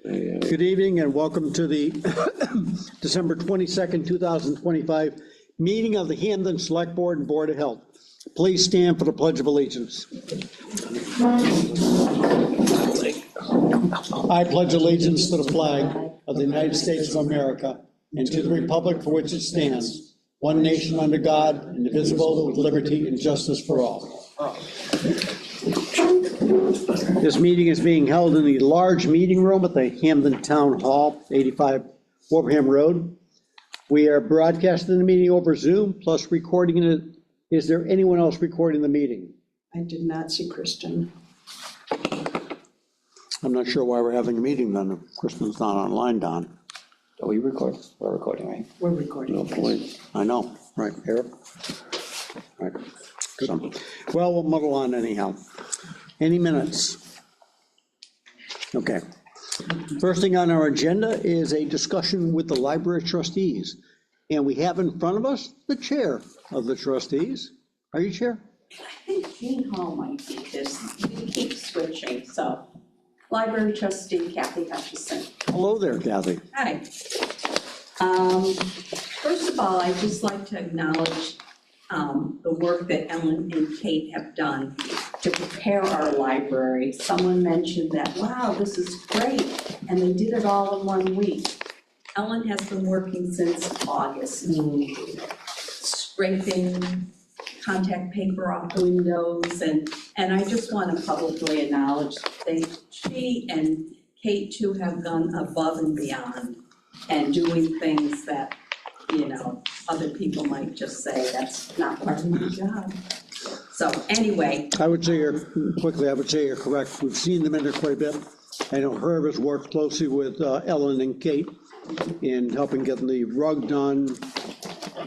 Good evening and welcome to the December 22nd, 2025 meeting of the Hampden Selectboard and Board of Health. Please stand for the Pledge of Allegiance. I pledge allegiance to the flag of the United States of America and to the republic for which it stands, one nation under God, indivisible, with liberty and justice for all. This meeting is being held in the large meeting room at the Hampden Town Hall, 85 Wolverham Road. We are broadcasting the meeting over Zoom, plus recording it. Is there anyone else recording the meeting? I did not see Kristen. I'm not sure why we're having a meeting then, if Kristen's not online, Don. Oh, we record? We're recording, right? We're recording. No point. I know, right, Eric? Right. So, well, we'll muddle on anyhow. Any minutes? Okay. First thing on our agenda is a discussion with the library trustees. And we have in front of us the chair of the trustees. Are you chair? I think Jean Hall might be this. We keep switching, so. Library trustee Kathy Hutchison. Hello there, Kathy. Hi. First of all, I'd just like to acknowledge the work that Ellen and Kate have done to prepare our library. Someone mentioned that, wow, this is great, and they did it all in 1 week. Ellen has been working since August, scraping contact paper off windows, and I just want to publicly acknowledge she and Kate too have gone above and beyond and doing things that, you know, other people might just say that's not part of my job. So anyway. I would say you're correct. We've seen them in there quite a bit. I know Herb has worked closely with Ellen and Kate in helping getting the rug done,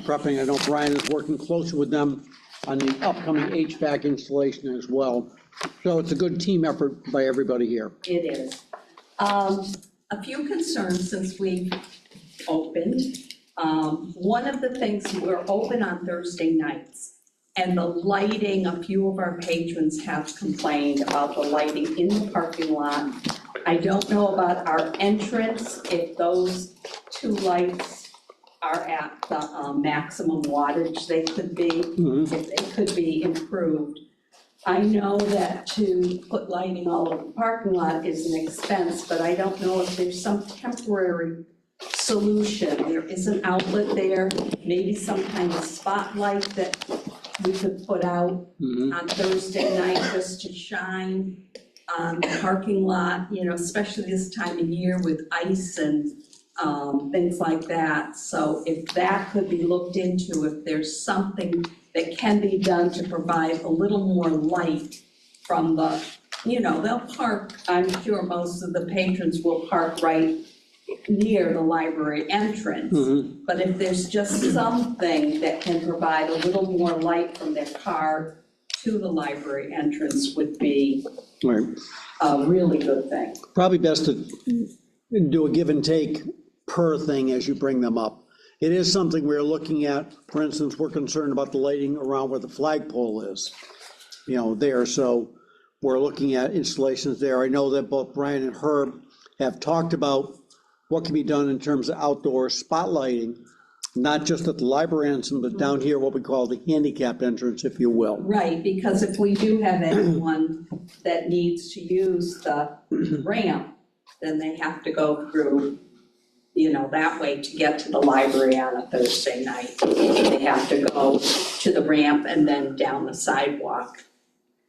prepping. I know Brian is working closely with them on the upcoming HVAC installation as well. So it's a good team effort by everybody here. It is. A few concerns since we've opened. One of the things, we're open on Thursday nights, and the lighting, a few of our patrons have complained about the lighting in the parking lot. I don't know about our entrance, if those two lights are at the maximum wattage they could be, if they could be improved. I know that to put lighting all over the parking lot is an expense, but I don't know if there's some temporary solution. There is an outlet there, maybe some kind of spotlight that we could put out on Thursday night just to shine on the parking lot, you know, especially this time of year with ice and things like that. So if that could be looked into, if there's something that can be done to provide a little more light from the, you know, they'll park, I'm sure most of the patrons will park right near the library entrance. But if there's just something that can provide a little more light from their car to the library entrance would be a really good thing. Probably best to do a give and take per thing as you bring them up. It is something we're looking at. For instance, we're concerned about the lighting around where the flagpole is, you know, there. So we're looking at installations there. I know that both Brian and Herb have talked about what can be done in terms of outdoor spotlighting, not just at the library entrance, but down here, what we call the handicap entrance, if you will. Right, because if we do have anyone that needs to use the ramp, then they have to go through, you know, that way to get to the library on a Thursday night. They have to go to the ramp and then down the sidewalk.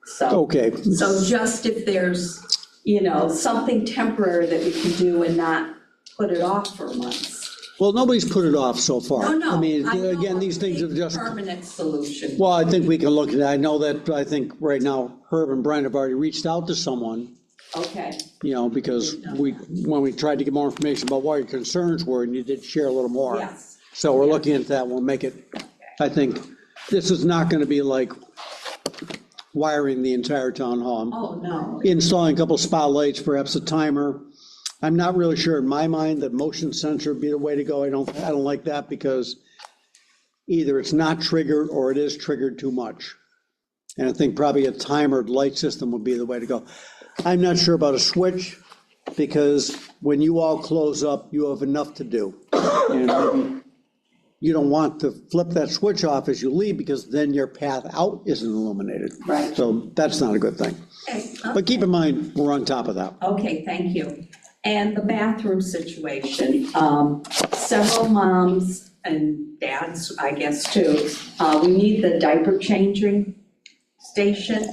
So, Okay. So just if there's, you know, something temporary that we can do and not put it off for months. Well, nobody's put it off so far. No, I mean, know again, these things a are just, permanent solution. well, I think we can look at it. I know that, I think right now, Herb and Brian have already reached out to someone, Okay, you know, because when we tried to get more information about what your concerns were, and you did share a little more. yes. So we're looking at that, we'll make it, I think, this is not gonna be like wiring the entire town hall. Oh, no. Installing a couple spotlights, perhaps a timer. I'm not really sure in my mind that motion sensor would be the way to go. I don't like that because either it's not triggered or it is triggered too much. And I think probably a timered light system would be the way to go. I'm not sure about a switch. because when you all close up, you have enough to do. And maybe you don't want to flip that switch off as you leave, because then your path out isn't illuminated. Right. So that's not a good thing. Okay, But keep in mind, we're on top of that. okay, thank you. And the bathroom situation, several moms and dads, I guess, too, we need the diaper changing station.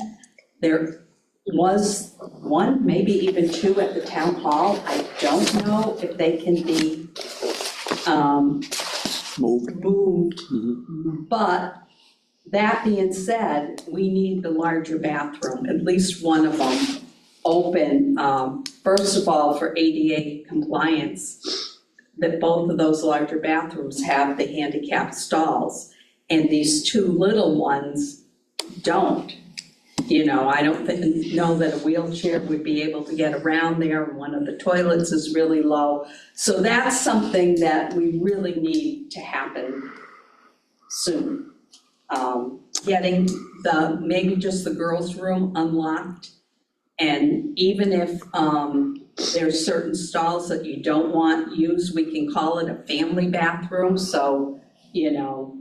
There was one, maybe even two at the town hall. I don't know if they can be moved. But that being said, we need the larger bathroom, at least one of them open, first of all, for ADA compliance, that both of those larger bathrooms have the handicap stalls, and these two little ones don't. You know, I don't know that a wheelchair would be able to get around there, and one of the toilets is really low. So that's something that we really need to happen soon. Getting maybe just the girls' room unlocked, and even if there's certain stalls that you don't want used, we can call it a family bathroom, so, you know,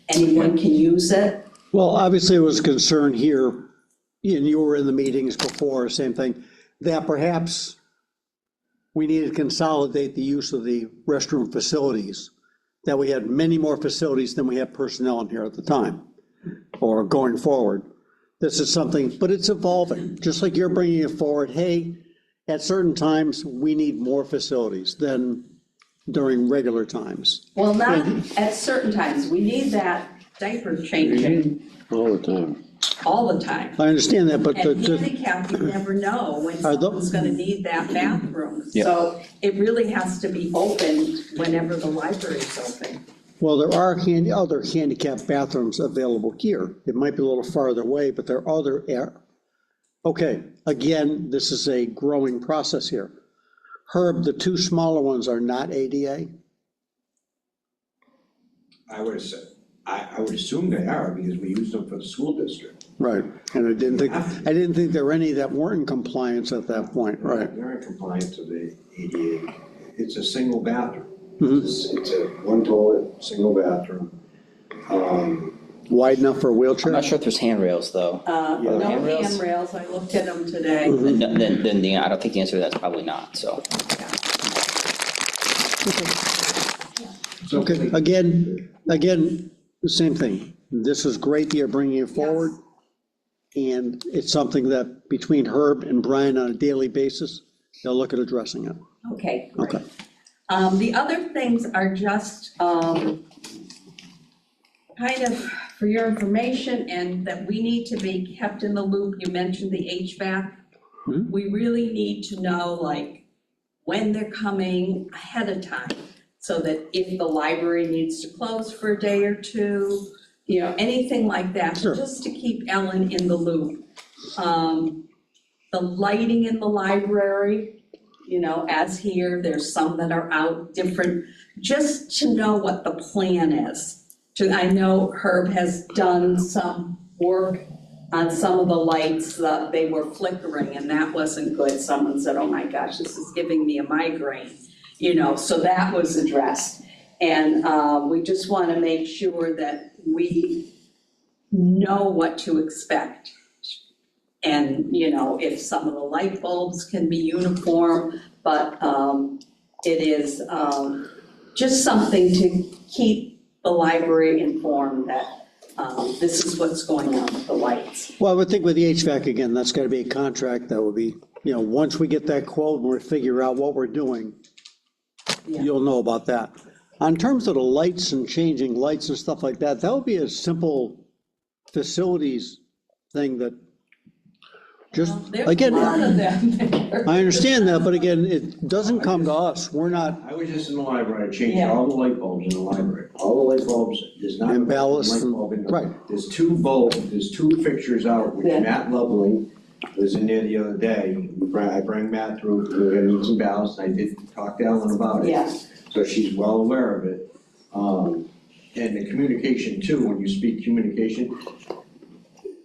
anyone can use it. Well, obviously, it was concern here, and you were in the meetings before, same thing, that perhaps we need to consolidate the use of the restroom facilities, that we had many more facilities than we had personnel in here at the time, or going forward. This is something, but it's evolving, just like you're bringing it forward, hey, at certain times, we need more facilities than during regular times. Well, not at certain times, we need that diaper changing All the time. all the time. I understand that, but And handicap, you never know when Are tho- someone's gonna need that bathroom. Yeah. So it really has to be open whenever the library is open. well, there are other handicap bathrooms available here. It might be a little farther away, but there are other. Okay, again, this is a growing process here. Herb, the two smaller ones are not ADA? I would say, I would assume they are, because we use them for the school district. Right, and I didn't think there were any that weren't in compliance at that point, right? They're in compliance with the ADA. It's a single bathroom. Mhm. It's a one toilet, single bathroom. Wide enough for a I'm wheelchair? not sure if there's handrails, though. No handrails? handrails, I looked at them today. Then I don't think the answer to that's probably not, so. Okay, again, the same thing. This is great that you're bringing it forward. And it's something that between Herb and Brian on a daily basis, they'll look at addressing it. Okay, great. Okay. The other things are just kind of for your information, and that we need to be kept in the loop. You mentioned the HVAC. Mhm. We really need to know, like, when they're coming ahead of time, so that if the library needs to close for a day or two, you know, anything like that, Sure. just to keep Ellen in the loop. The lighting in the library, you know, as here, there's some that are out different, just to know what the plan is. I know Herb has done some work on some of the lights, that they were flickering, and that wasn't good. Someone said, oh my gosh, this is giving me a migraine, you know, so that was addressed. And we just want to make sure that we know what to expect. And, you know, if some of the light bulbs can be uniform, but it is just something to keep the library informed that this is what's going on with the lights. Well, I would think with the HVAC, again, that's gotta be a contract that would be, you know, once we get that quote and we figure out what we're doing, Yeah. you'll know about that. On terms of the lights and changing lights and stuff like that, that would be a simple facilities thing that just, There's again, a lot of them there. I understand that, but again, it doesn't come to us. We're not, I was just in the library, I changed Yeah. all the light bulbs in the library. All the light bulbs, there's not. And ballast light and- bulb in right. There's two fixtures out, which Yeah. Matt Lovely was in there the other day. I bring Matt through, we're gonna need some ballast, I did talk to Ellen about it. Yeah. So she's well aware of it. And the communication too, when you speak communication,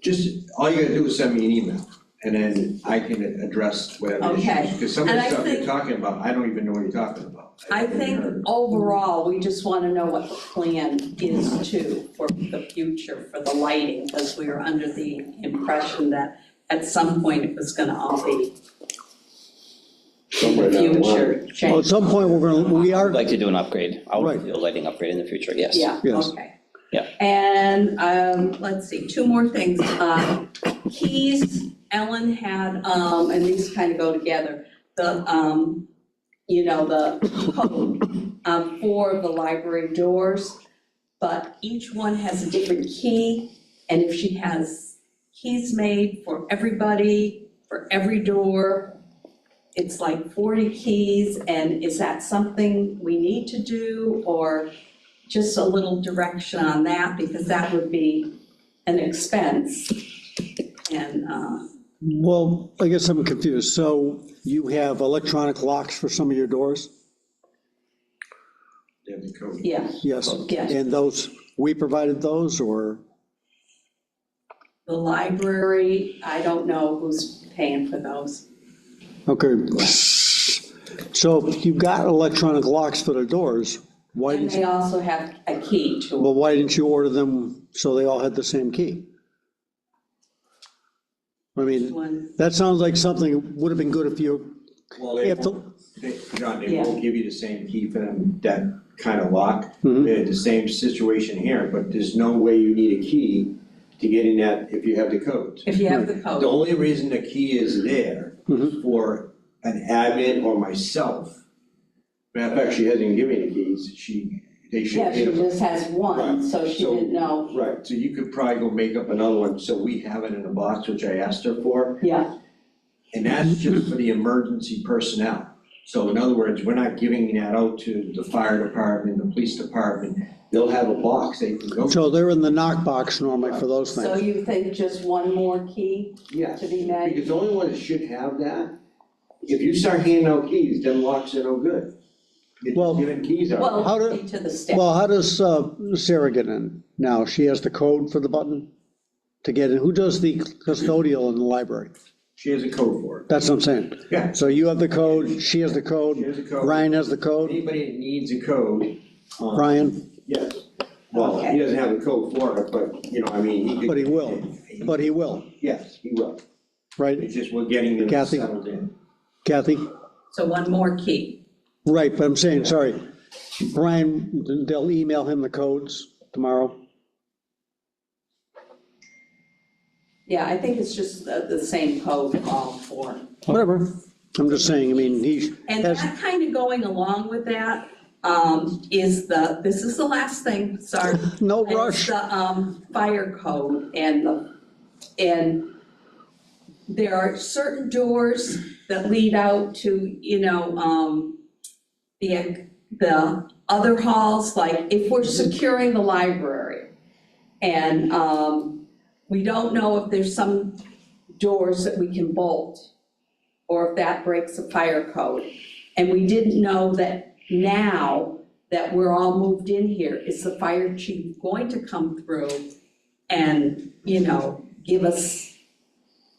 just, all you gotta do is send me an email. and then I can address whatever Okay. issues. Because some of And the I stuff you're think- talking about, I don't even know what you're talking about. I think overall, we just want to know what the plan is too for the future, for the lighting, because we were under the impression that at some point it was going to all be in the future Well, at change. some point, we I'd are, like to do an upgrade. I Right. would do a lighting upgrade in the future, yes. Yeah, Yes. okay. Yeah. And let's see, two more things. Keys, Ellen had, and these kind of go together, the, the code for the library doors, but each one has a different key, and if she has keys made for everybody, for every door, it's like 40 keys, and is that something we need to do, or just a little direction on that, because that would be an expense. And, well, I guess I'm confused. So you have electronic locks for some of your doors? They have the code. yeah, Yes. Yes. And those, we provided those, or? the library, I don't know who's paying for those. Okay. So if you got electronic locks for the doors, why And didn't they you, also have a key to well, why didn't you order them so they all had the same key? I mean, one. that sounds like something that would have been good if you, Well, they if the- won't, John, they Yeah. won't give you the same key for them, that kind of lock. Mhm. They had the same situation here, but there's no way you need a key to get in that if you have the codes. If you have the The code. only reason the key is there is for an admin or myself. Matter of fact, she hasn't given me the keys, they should. Yeah, she get them. just has one, so she So- didn't know. Right, so you could probably go make up another one, so we have it in a box, which I asked her for, Yeah, and that's just for the emergency personnel. So in other words, we're not giving that out to the fire department, the police department, they'll have a box they can go to. so they're in the knock box normally for those so things. you think just one more key Yes, to be made? because the only one that should have that, if you start handing out keys, then locks are no good. You're Well- just giving keys out. Well, How do- to the staff. Well, how does Sarah get in now? She has the code for the button to get in. Who does the custodial in the library? She has a code for it. That's what I'm saying. Yeah. So you have the code, she has the code, She has the code. Ryan has the code, Anybody that needs a code, Brian, yes. Well, Okay. he doesn't have a code for it, but, I mean, he could. but he will, Yes, he will. right? It's just we're getting them Kathy? settled in. Kathy? So one more key. Right, but I'm saying, sorry, Brian, they'll email him the codes tomorrow? Yeah, I think it's just the same code all four. Whatever. I'm just saying, I mean, he And has, that kind of going along with that is this is the last thing, sorry. no It's rush. the fire code and there are certain doors that lead out to, the other halls, like if we're securing the library and we don't know if there's some doors that we can bolt or if that breaks the fire code. And we didn't know that now that we're all moved in here, is the fire chief going to come through and, give us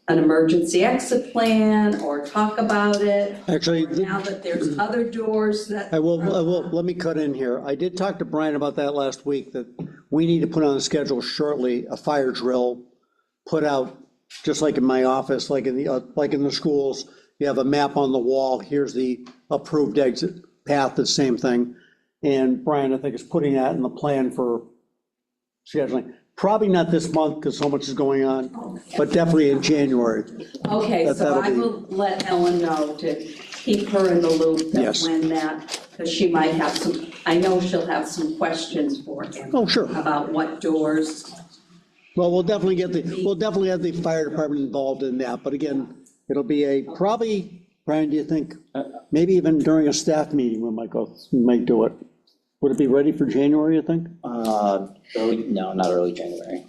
an emergency exit plan or talk about it? Actually, Or now that there's other doors that. let me cut in here. I did talk to Brian about that last week, that we need to put on the schedule shortly, a fire drill, put out, just like in my office, like in the schools, you have a map on the wall, here's the approved exit path, the same thing. And Brian, I think, is putting that in the plan for scheduling. Probably not this month, because so much is going on, but definitely in January. Okay, so that'll I be- will let Ellen know to keep her in the loop that Yes. when that, because she might have some, I know she'll have some questions for him Oh, sure. about what doors. Well, we'll definitely have the fire department involved in that, but again, it'll be probably, Brian, do you think, maybe even during a staff meeting, we might do it. Would it be ready for January, you think? No, not early January.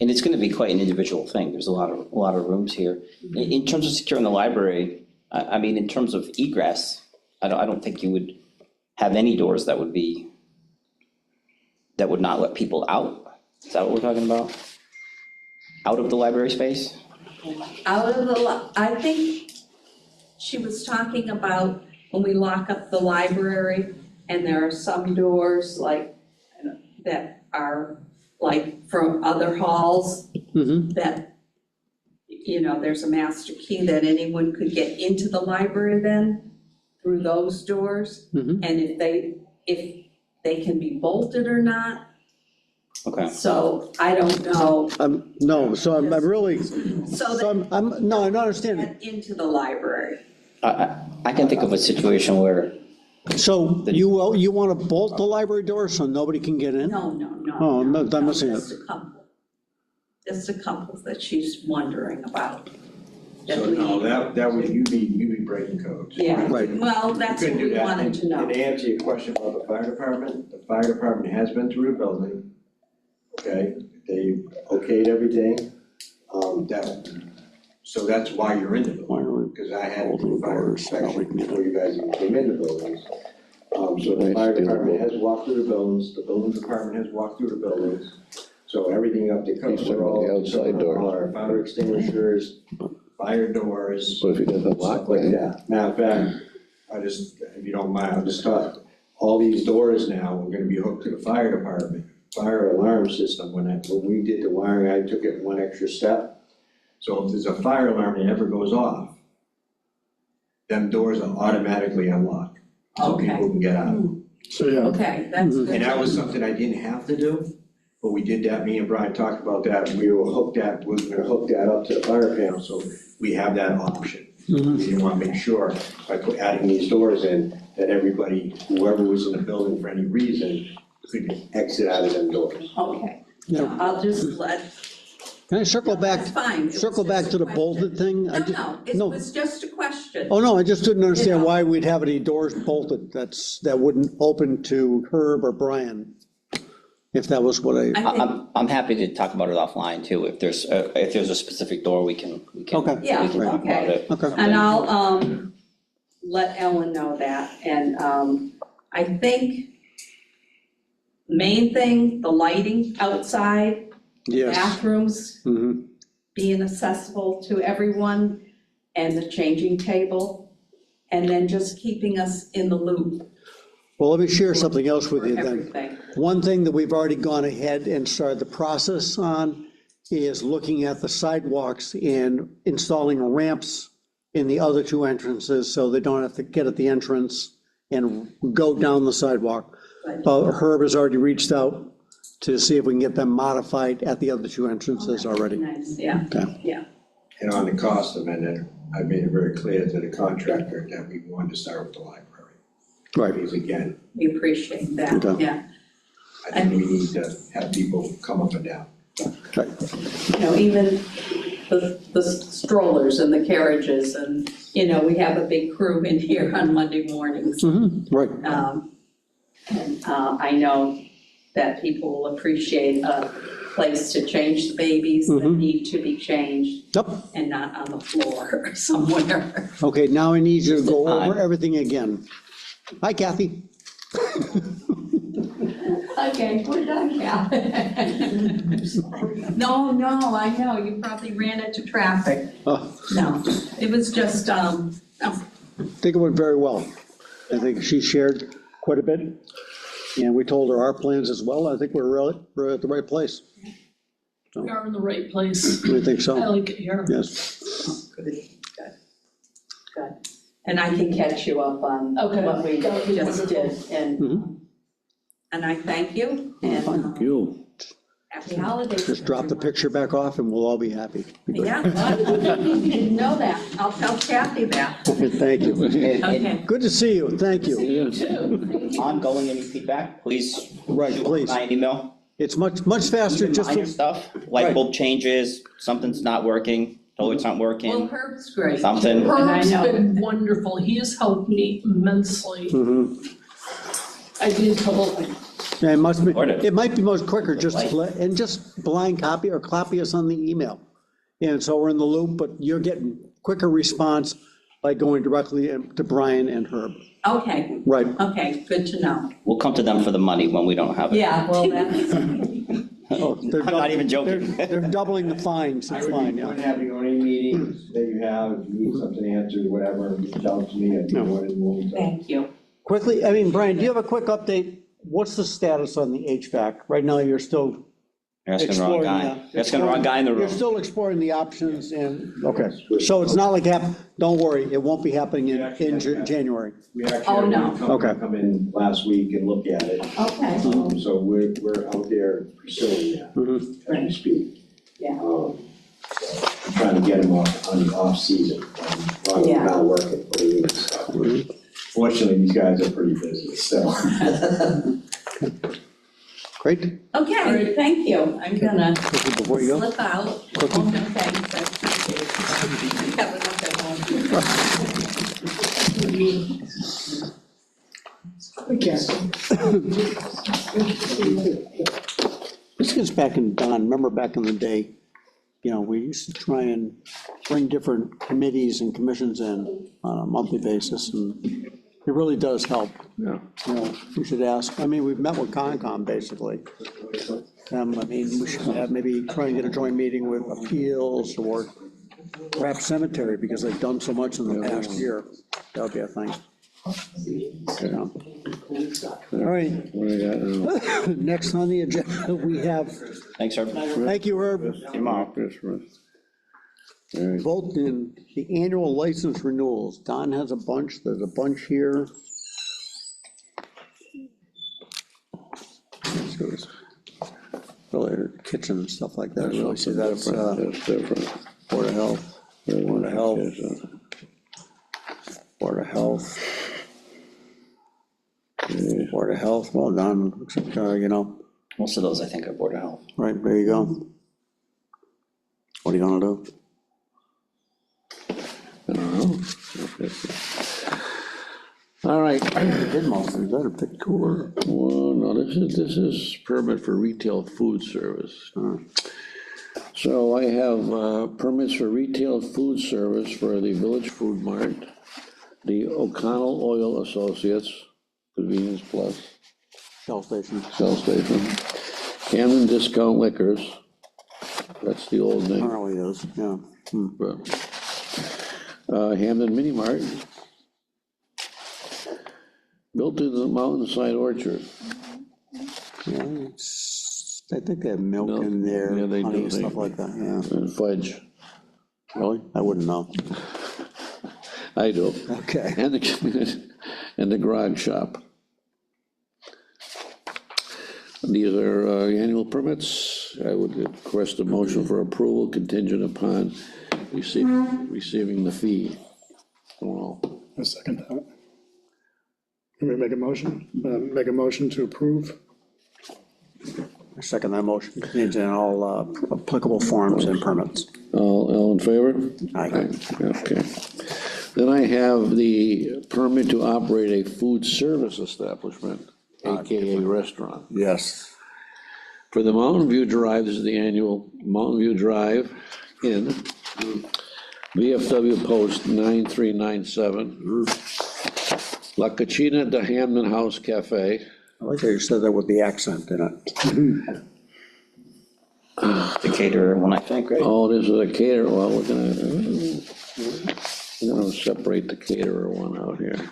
And it's gonna be quite an individual thing, there's a lot of rooms here. In terms of securing the library, I mean, in terms of egress, I don't think you would have any doors that would not let people out. Is that what we're talking about? Out of the library space? Out of the, I think she was talking about when we lock up the library and there are some doors like, that are like from other halls that, you know, there's a master key that anyone could get into the library then through those doors. And if they can be bolted or not. Okay. So I don't know. No, so I'm really, So so I'm, no, I'm not understanding. get into the library. I can think of a situation where, So you want to bolt the library door so nobody can get in? No. Oh, no, I'm not saying Just a couple. Just a couple that she's wondering about. So no, that would, you'd be breaking codes. Yeah, Right. well, that's what Couldn't do we that. wanted to know. And to answer your question about the fire department has been through the building, okay? They okayed everything, so that's why you're in the building, because I had to do fire inspection before you guys even came in the buildings. So the fire department has walked through the buildings, the building department has walked through the buildings, so everything up to code, Except we're all, the outside doors. our fire extinguishers, fire doors, But if you got the lock, stuff like right? that. Matter of fact, if you don't mind, I'll just talk, all these doors now are gonna be hooked to the fire department, fire alarm system. When we did the wiring, I took it one extra step. So if there's a fire alarm that ever goes off, them doors are automatically unlocked, so Okay. people can get out. So, yeah. Okay, that's good. And that was something I didn't have to do, but we did that, me and Brian talked about that, we were gonna hook that up to the fire panel, so we have that option. We didn't wanna make sure by adding these doors in, that everybody, whoever was in the building for any reason, could exit out of them doors. Okay, Yeah. I'll just let, Can I circle back, that's fine. It was circle back just to a the question. bolted thing? I No, just- no, it no. was just a question. Oh, no, I just didn't understand know. why we'd have any doors bolted that wouldn't open to Herb or Brian, if that was what I, I think, I'm happy to talk about it offline too. If there's a specific door, we can Okay. Yeah, we can talk okay. about it. okay. and I'll, let Ellen know that, and, I think main thing, the lighting outside, Yes. bathrooms Mhm. being accessible to everyone, and the changing table, and then just keeping us in the loop Well, let me share something else for with you then. everything. One thing that we've already gone ahead and started the process on is looking at the sidewalks and installing ramps in the other two entrances, so they don't have to get at the entrance and go down the sidewalk. Herb has already reached out to see if we can get them modified at the other two entrances already. Nice, yeah, Okay. yeah. And on the cost amendment, I made it very clear to the contractor that we wanted to start with the library. Right, Because again, We appreciate that, Okay. yeah. I think we need to have people come up and down. right. You know, even the strollers and the carriages, and, you know, we have a big crew in here on Monday mornings. Right. And I know that people will appreciate a place to change the babies that need to be changed Yep. and not on the floor somewhere. Okay, now I need you to go Time. over everything again. Hi, Kathy. Okay, we're done, Cal. No, I know, you probably ran into traffic. Oh, No, it was just, no, I think it went very well. I think she shared quite a bit, and we told her our plans as well. I think we're at the right place. We are in the right place. I think I so, like it here. yes. good. And I can catch you up on Okay. what we That would be just did, wonderful. and I thank you, and Thank you. happy holidays. Just drop the picture back off and we'll all be happy. Yeah, didn't know that, I'll tell Kathy that. Thank you. And Okay, Good to see you, thank you. ongoing, any feedback, please. Right, shoot please. my email. It's much faster Even just minor to, stuff, light bulb changes, something's not working, toilets aren't well, working, Herb's great. something. Herb's know. been wonderful. He has helped me immensely. I did a couple things. yeah, Order. it might be most quicker just and just blind copy or copy us on the email. And so we're in the loop, but you're getting quicker response by going directly to Brian and Herb. Okay, Right. okay, good to know. We'll come to them for the money when we don't have it. Yeah, well, that's, Oh, they're I'm not even joking. They're doubling the fines, it's fine, We're yeah. having any meetings that you have, if you need something answered, whatever, reach out to me, I'd be more than willing to. Thank you. Quickly, I mean, Brian, do you have a quick update? What's the status on the HVAC? Right now, you're still You're asking the wrong exploring. guy. You're asking the wrong guy in the You're room. still exploring the options and, okay. So it's not like, don't worry, it won't be happening in January. We actually Oh, had no. one company come in last week and look at it. Okay, So we're out there pursuing that, as we speak. yeah. Trying to get them on the off-season, while we're Yeah. not working, believe it, so. Fortunately, these guys are pretty busy, so. Great. Okay, thank you. I'm gonna Before you go, slip out. Oh, no, thanks, I appreciate it. Have enough at home. this gets back in, Don, remember back in the day, you know, we used to try and bring different committees and commissions in on a monthly basis, and it really does help. Yeah. You know, we should ask, I mean, we've met with Concom, basically. I mean, we should have, maybe try and get a joint meeting with appeals or perhaps cemetery, because they've done so much in the past year. That would be a thing. Yeah. All right, What do you got now? next on the agenda, we have, Thanks, Herb. thank you, Herb. Tomorrow. All right. Vote in the annual license renewals. Don has a bunch, there's a bunch here. Really, kitchen and stuff like that, I really see that, That's different. Board of Health, Board of Health, Board of Health. Board of Health, well done, looks like, you know, Most of those, I think, are Board of Health. right, there you go. What are you gonna do? I don't know. All right. Did most of it, better pick cooler. Well, no, this is permit for retail food service. So I have permits for retail food service for the Village Food Mart, the O'Connell Oil Associates, Convenience Plus, Shell station. Shell Station, Hampden Discount Liquors, that's the old name. Apparently is, yeah. Hampden Mini Mart, built into the Mountainside Orchard. Yeah, it's, I think they have milk Milk, in there, yeah, they honey, do, stuff like that, yeah. And fudge, Really? I wouldn't know. I do. Okay. And the garage shop. These are annual permits. I would request a motion for approval contingent upon receiving the fee. Well, I second that. Can we make a motion? Make a motion to approve? I second that motion, contains in all applicable forms and permits. all in favor? Aye. Okay. Then I have the permit to operate a food service establishment, AKA restaurant. Yes. For the Mountain View Drive, this is the annual Mountain View Drive in VFW Post 9397. La Cucina de Hampden House Cafe. I like how you said that with the accent in it. The caterer one, I think, right? Oh, this is a caterer, well, we're gonna separate the caterer one out here.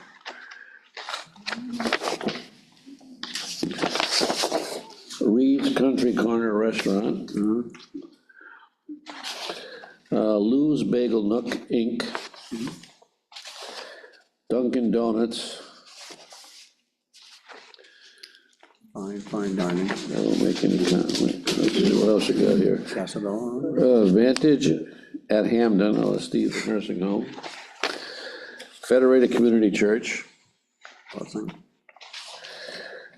Reed's Country Corner Restaurant. Lou's Bagel Nook, Inc. Dunkin' Donuts. Fine dining. I don't make any comment. Let's see, what else you got here? Casabella. Vantage at Hampden, LSD nursing home. Federated Community Church. Blessing.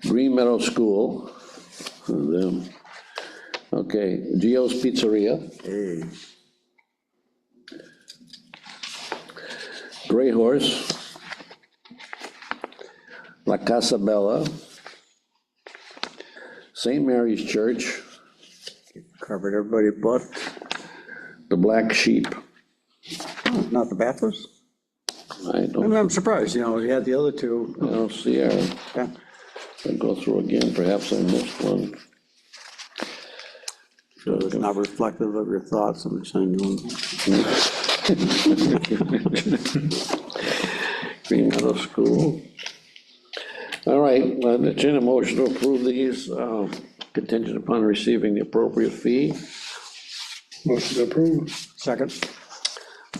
Green Meadow School. Them. Okay, Gio's Pizzeria. Hey. Gray Horse. La Casa Bella. St. Mary's Church. Covered everybody but, The Black Sheep. not the Baptist? I don't, I'm surprised, you know, we had the other two. I don't see our, Yeah. I'll go through again, perhaps I missed one. So it's not reflective of your thoughts, I'm saying. Green Meadow School. All right, well, entertain a motion to approve these, contingent upon receiving the appropriate fee. Motion to approve. Second?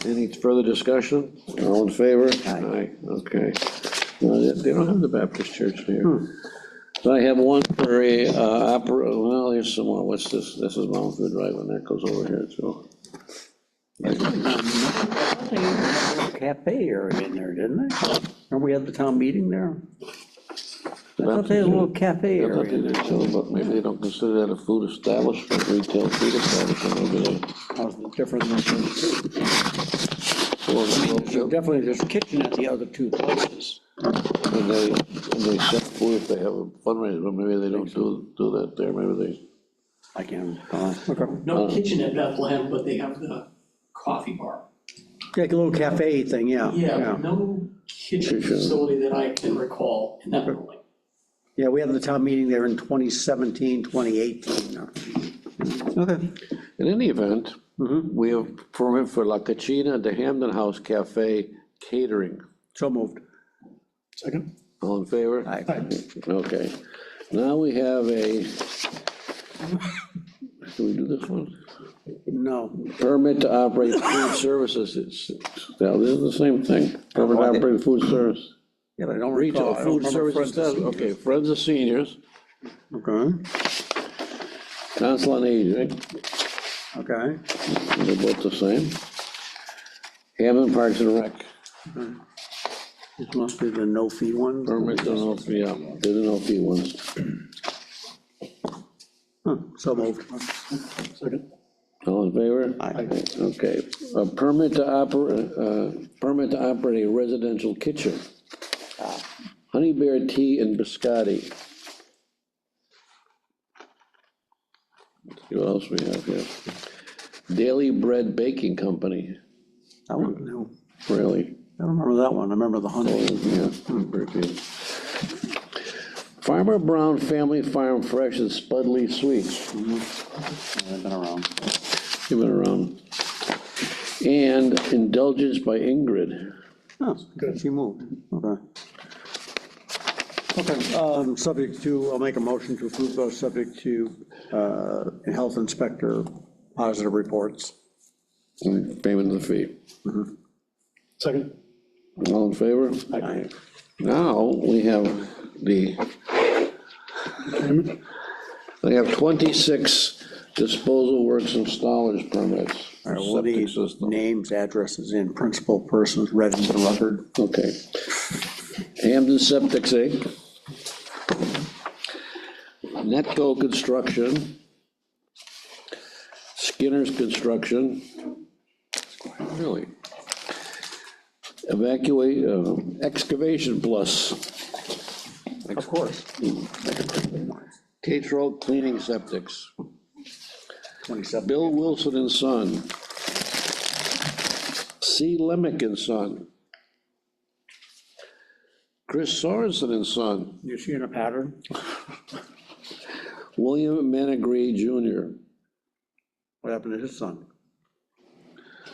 Any further discussion? All in favor? Aye. Okay. No, they don't have the Baptist church here. So I have one for a, well, here's some more, what's this? This is Mount Good Drive, and that goes over here too. Cafe area in there, didn't they? Remember we had the town meeting there? I thought they had a little cafe I thought they area. did too, but maybe they don't consider that a food establishment, retail food establishment, maybe they. How's it different than So definitely there's a kitchen at the other two places. And they set food if they have a fundraiser, but maybe they don't do that there, maybe I can't, okay. No kitchen at Bethlehem, but they have the coffee bar. Like a little cafe thing, yeah. Yeah, but no kitchen facility that I can recall in that building. Yeah, we had the town meeting there in 2017, 2018. Okay. they. In any event, we have permit for La Cucina de Hampden House Cafe catering. So moved. Second. All in favor? Aye. Okay. Now we have a, do we do this one? No. Permit to operate food services, well, this is the same thing. Permit to operate food service. Yeah, but I don't Retail recall. I don't food remember services, Friends of okay, Friends of Seniors, Okay, Council on Aging, okay. they're both the same. Hammond Parks and Rec, This must be the no-fee one. permit to no fee, yeah, they're the no fee ones. So moved. Second. All in favor? Aye. Okay, a permit to operate a residential kitchen. Honey Bear Tea and Biscotti. Let's see what else we have here. Daily Bread Baking Company, That one, no. really? I don't remember that one. I remember the honey. Yeah, very good. Farmer Brown Family Farm Fresh and Spudley Sweets. They've been around. Give it around. And Indulgence by Ingrid. Oh, good, she moved. Okay. Okay, subject to, I'll make a motion to approve those, subject to health inspector positive reports. And payment of the fee. Second. All in favor? Aye. Now, we have we have 26 disposal works installers permits. All right, we'll Septic need system. names, addresses, and principal persons read into the record. Okay. Hampden Septic Inc. Netco Construction. Skinner's Construction. Really? Excavation Plus. Of course. Tetro Cleaning Septics. 27. Bill Wilson and Son. C. Lemick and Son. Chris Sorensen and Son. You seeing a pattern? William Manigree Jr. What happened to his son?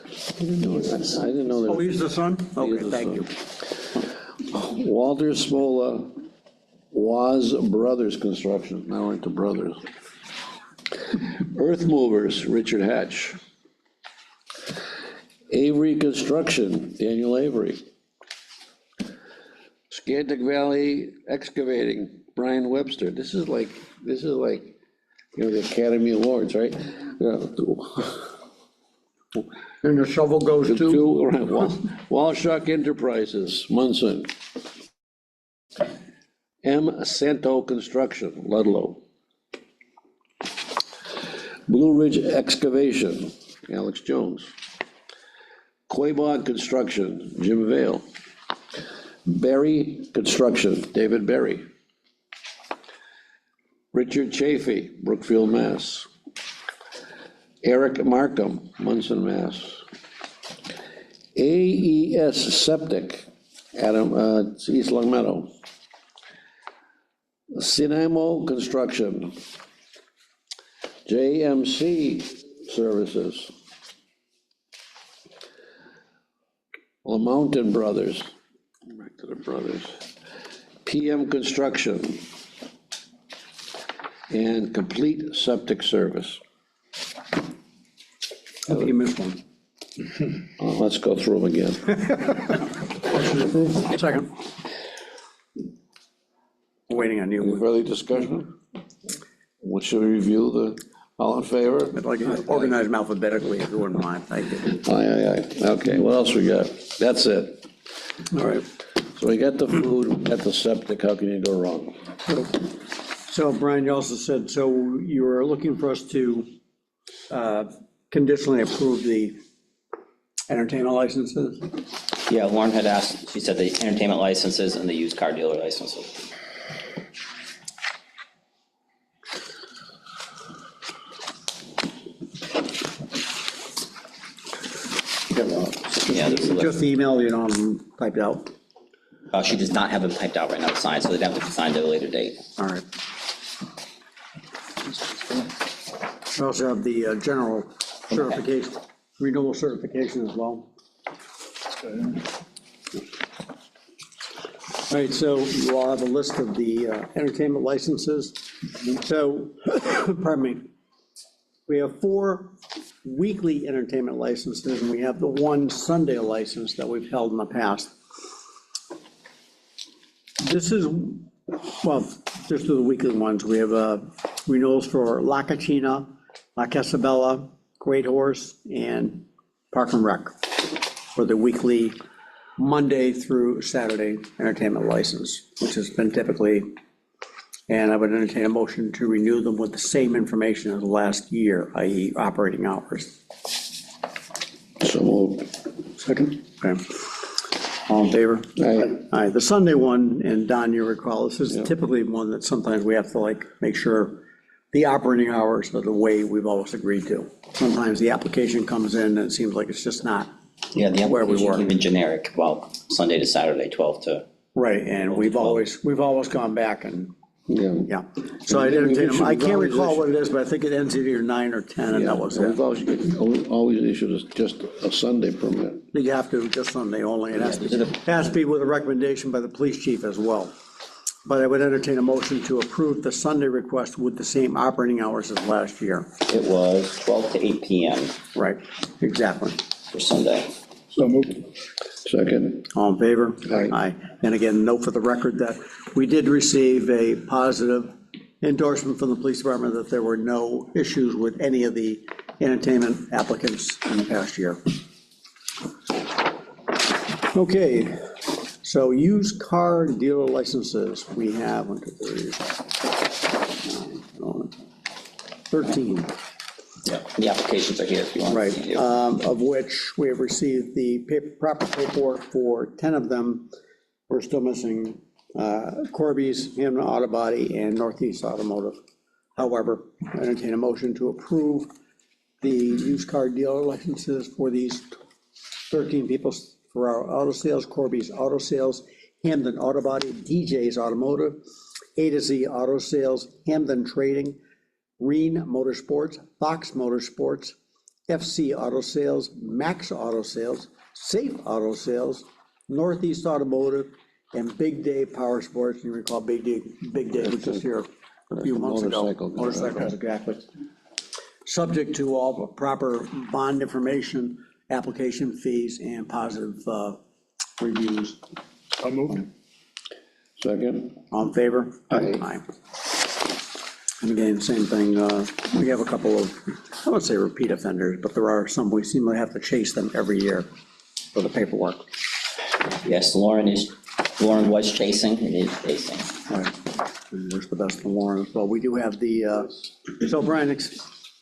I didn't know that. Oh, he's the son? Okay, the thank son. you. Walter Smola, Waz Brothers Construction, now we're into brothers. Earth Movers, Richard Hatch. Avery Construction, Daniel Avery. Scantic Valley Excavating, Brian Webster. This is like, you know, the Academy Awards, right? And the shovel goes to? Walshuck Enterprises, Munson. M. Santo Construction, Ludlow. Blue Ridge Excavation, Alex Jones. Quabog Construction, Jim Vale. Berry Construction, David Berry. Richard Chafee, Brookfield, Mass. Eric Markham, Munson, Mass. AES Septic, it's East Long Meadow. Sinamo Construction. JMC Services. Mountain Brothers, back to the brothers. PM Construction. And Complete Septic Service. You missed one. Let's go through them again. Second. Waiting on Any you. further discussion? What should we review the, all in favor? I'd like to organize them alphabetically if you wouldn't mind, thank you. Aye. Okay, what else we got? That's it. All right. So we got the food, we got the septic, how can you go wrong? So Brian, you also said, so you were looking for us to conditionally approve the entertainment licenses? Yeah, Lauren had asked, she said the entertainment licenses and the used car dealer licenses. Yeah, there's a list. Just the email, you know, typed out? She does not have them typed out right now to sign, so they'd have to be signed at a later date. All right. We also have the general certification, renewal certification as well. All right, so you all have a list of the entertainment licenses. So, pardon me, we have 4 weekly entertainment licenses, and we have the 1 Sunday license that we've held in the past. This is, well, just the weekly ones. We have renewals for La Cucina, La Casabella, Great Horse, and Park and Rec for the weekly Monday through Saturday entertainment license, which has been typically, and I would entertain a motion to renew them with the same information as last year, i.e. operating hours. So moved. Second. Okay. All in favor? Aye. Aye. The Sunday one, and Don, you recall, this is typically one that sometimes we have to like make sure the operating hours are the way we've always agreed to. Sometimes the application comes in and it seems like it's just not. Yeah, the Where we application were. came in generic, well, Sunday to Saturday, 12 to. Right, and we've always gone back and, Yeah. yeah. So I entertain them. I can't recall what it is, but I think it ends either 9 or 10, and that was We've it. always issued just a Sunday permit. You have to, just Sunday only. It has to be with a recommendation by the police chief as well. But I would entertain a motion to approve the Sunday request with the same operating hours as last year. It was 12 to 8 PM Right, exactly. for Sunday. So moved. Second. All in favor? Aye. And again, note for the record that we did receive a positive endorsement from the police department that there were no issues with any of the entertainment applicants in the past year. Okay, so used car dealer licenses, we have 13. Yeah, the applications are here if you want. Right, to see them. of which we have received the proper paperwork for 10 of them. We're still missing Corby's, Hampden Auto Body, and Northeast Automotive. However, I entertain a motion to approve the used car dealer licenses for these 13 people for our auto sales, Corby's Auto Sales, Hampden Auto Body, DJ's Automotive, A to Z Auto Sales, Hampden Trading, Reen Motorsports, Fox Motorsports, FC Auto Sales, Max Auto Sales, Safe Auto Sales, Northeast Automotive, and Big Day Power Sports. You recall Big Day was just here a few months ago. Motorcycle. Motorcycles, exactly. Subject to all the proper bond information, application fees, and positive reviews. So moved. Second. All in favor? Aye. And again, same thing, we have a couple of, I won't say repeat offenders, but there are some, we seem to have to chase them every year for the paperwork. Yes, Lauren was chasing, and is chasing. All right, and wish the best to Lauren as well. We do have the, so Brian,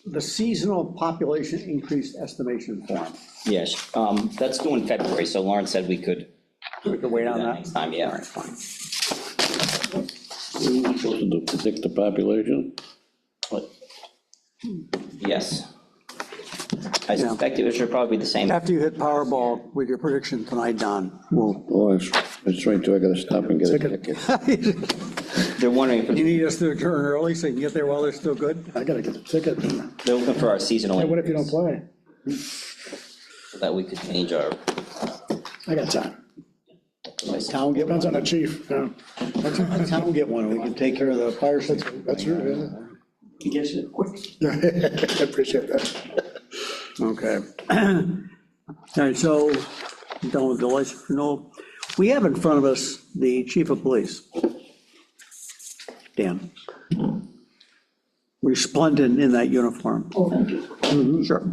the seasonal population increase estimation form. Yes, that's due in February, so Lauren said we could We can wait on do that that? next time, All yeah. right, fine. We're supposed to predict the population? Yes. I suspect it should probably be the same. After you hit Powerball with your prediction tonight, Don, we'll, Oh, that's right, too, I gotta stop and get a ticket. They're wondering if, you need us to adjourn early so you can get there while they're still good? I gotta get the ticket. they're looking for our seasonal Hey, what if you don't play? so that we could change our. I got time. Town get Depends on one. the chief, yeah. Town get one, we can take care of the fire system. That's true, He gets it quick. yeah. I appreciate that. Okay. All right, so, done with the license renewal. We have in front of us the chief of police. Dan. Resplendent in that uniform. Oh, thank you. Sure.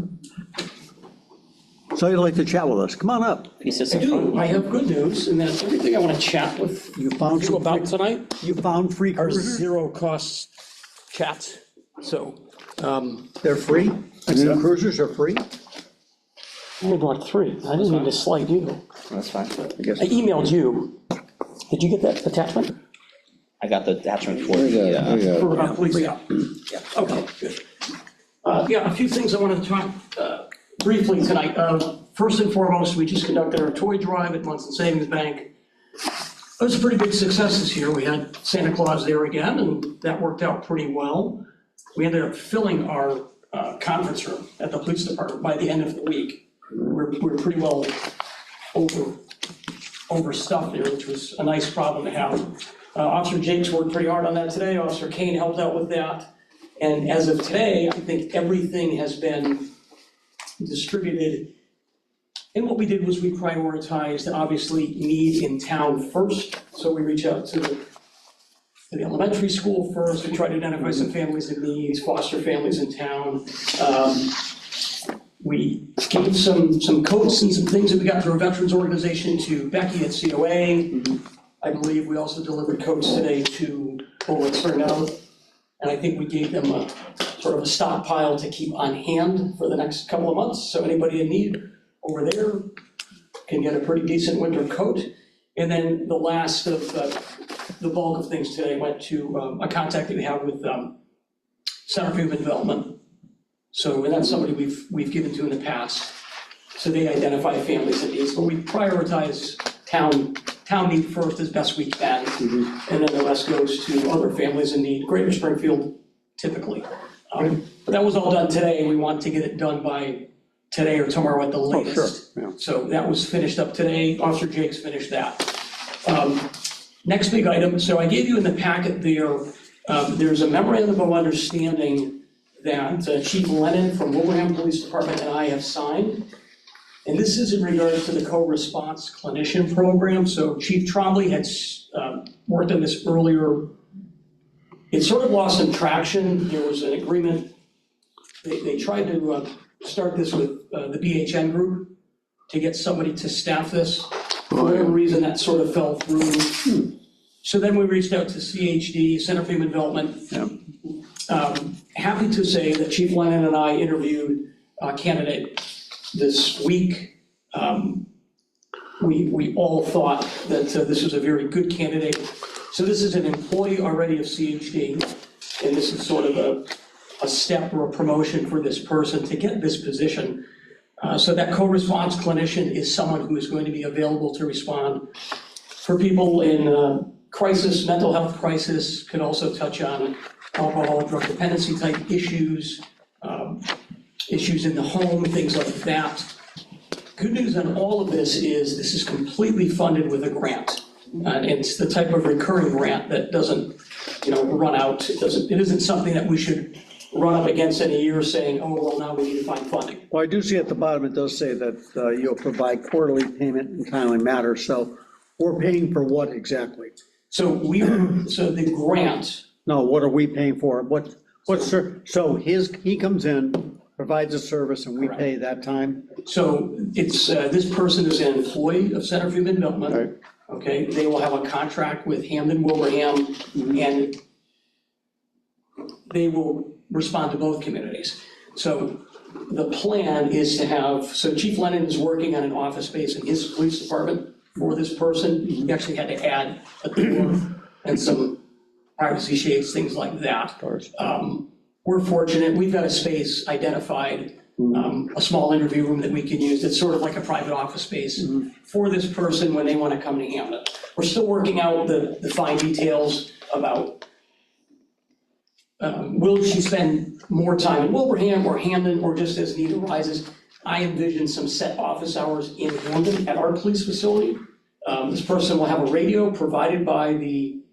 So you'd like to chat with us, come on up. He says I do, I have good news, and that's everything I want to chat with You found you some, about tonight you found free are cruisers? zero-cost chats. So, They're free? New cruisers are free? we bought 3. I didn't mean to slight you. that's fine. I emailed you. Did you get that attachment? I got the attachment for There you go, there you the, go. For police, yeah. Okay, good. Yeah, a few things I wanted to talk briefly tonight. First and foremost, we just conducted our toy drive at Munson Savings Bank. It was a pretty big success this year. We had Santa Claus there again, and that worked out pretty well. We ended up filling our conference room at the police department by the end of the week. We're pretty well overstuffed there, which was a nice problem to have. Officer Jakes worked pretty hard on that today. Officer Kane helped out with that. And as of today, I think everything has been distributed. And what we did was we prioritized, obviously, need in town first. So we reached out to the elementary school first. We tried to identify some families in need, foster families in town. We gave some coats and some things that we got through a veterans organization to Becky at COA. I believe we also delivered coats today to Bullet Springdale. And I think we gave them a sort of a stockpile to keep on hand for the next couple of months. So anybody in need over there can get a pretty decent winter coat. And then the last of the bulk of things today went to a contact that we have with Center for Human Development. So, and that's somebody we've given to in the past. So they identify families in needs, but we prioritize town need first as best we can. And then the rest goes to other families in need, Greater Springfield typically. But that was all done today. We want to get it done by today or tomorrow at the latest. yeah. So that was finished up today. Officer Jakes finished that. Next big item, so I gave you in the packet there, there's a memorandum of understanding that Chief Lennon from Wilbraham Police Department and I have signed. And this is in regards to the co-response clinician program. So Chief Trombley had worked on this earlier. It sort of lost some traction. There was an agreement. They tried to start this with the BHN group to get somebody to staff this. For whatever reason, that sort of fell through. So then we reached out to CHD, Center for Human Development. Happy to say that Chief Lennon and I interviewed a candidate this week. We all thought that this was a very good candidate. So this is an employee already of CHD, and this is sort of a step or a promotion for this person to get this position. So that co-response clinician is someone who is going to be available to respond for people in crisis, mental health crisis, could also touch on alcohol, drug dependency type issues, issues in the home, things like that. Good news on all of this is completely funded with a grant. And it's the type of recurring grant that doesn't, run out. It isn't something that we should run up against in a year saying, oh, well, now we need to find funding. Well, I do see at the bottom, it does say that you'll provide quarterly payment in timely manner, so we're paying for what exactly? So the grant, No, what are we paying for? So he comes in, provides a service, and we pay that time? so it's, this person is an employee of Center for Human Development. Right. Okay, they will have a contract with Hampden Wilbraham, and they will respond to both communities. So the plan is to have, so Chief Lennon is working on an office space in his police department for this person. He actually had to add a door and some privacy shades, things like that. We're fortunate, we've got a space identified a small interview room that we can use. It's sort of like a private office space for this person when they want to come to Hampden. We're still working out the fine details about will she spend more time in Wilbraham or Hampden or just as need arises. I envision some set office hours in Hampden at our police facility. This person will have a radio provided by the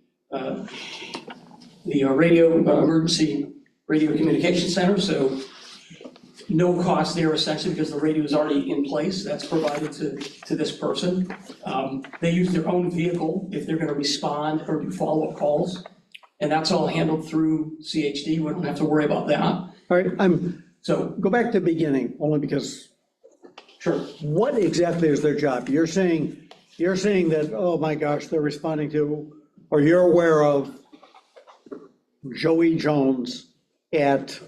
emergency radio communication center, so no cost there essentially because the radio is already in place. That's provided to this person. They use their own vehicle if they're going to respond or do follow-up calls, and that's all handled through CHD. We don't have to worry about that. All right, So, go back to the beginning, only because, sure. what exactly is their job? You're saying that, oh my gosh, they're responding to, or you're aware of Joey Jones at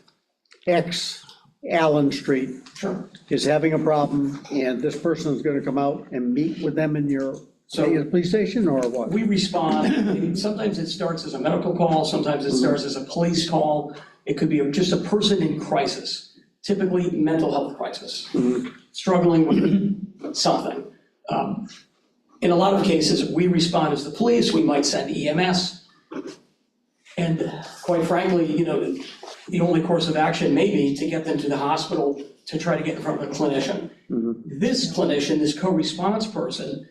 X Allen Street Sure. is having a problem, and this person is gonna come out and meet with them in your police station, or what? We respond, sometimes it starts as a medical call, sometimes it starts as a police call. It could be just a person in crisis, typically mental health crisis, struggling with something. In a lot of cases, we respond as the police, we might send EMS. And quite frankly, the only course of action may be to get them to the hospital to try to get in front of a clinician. This clinician, this co-response person,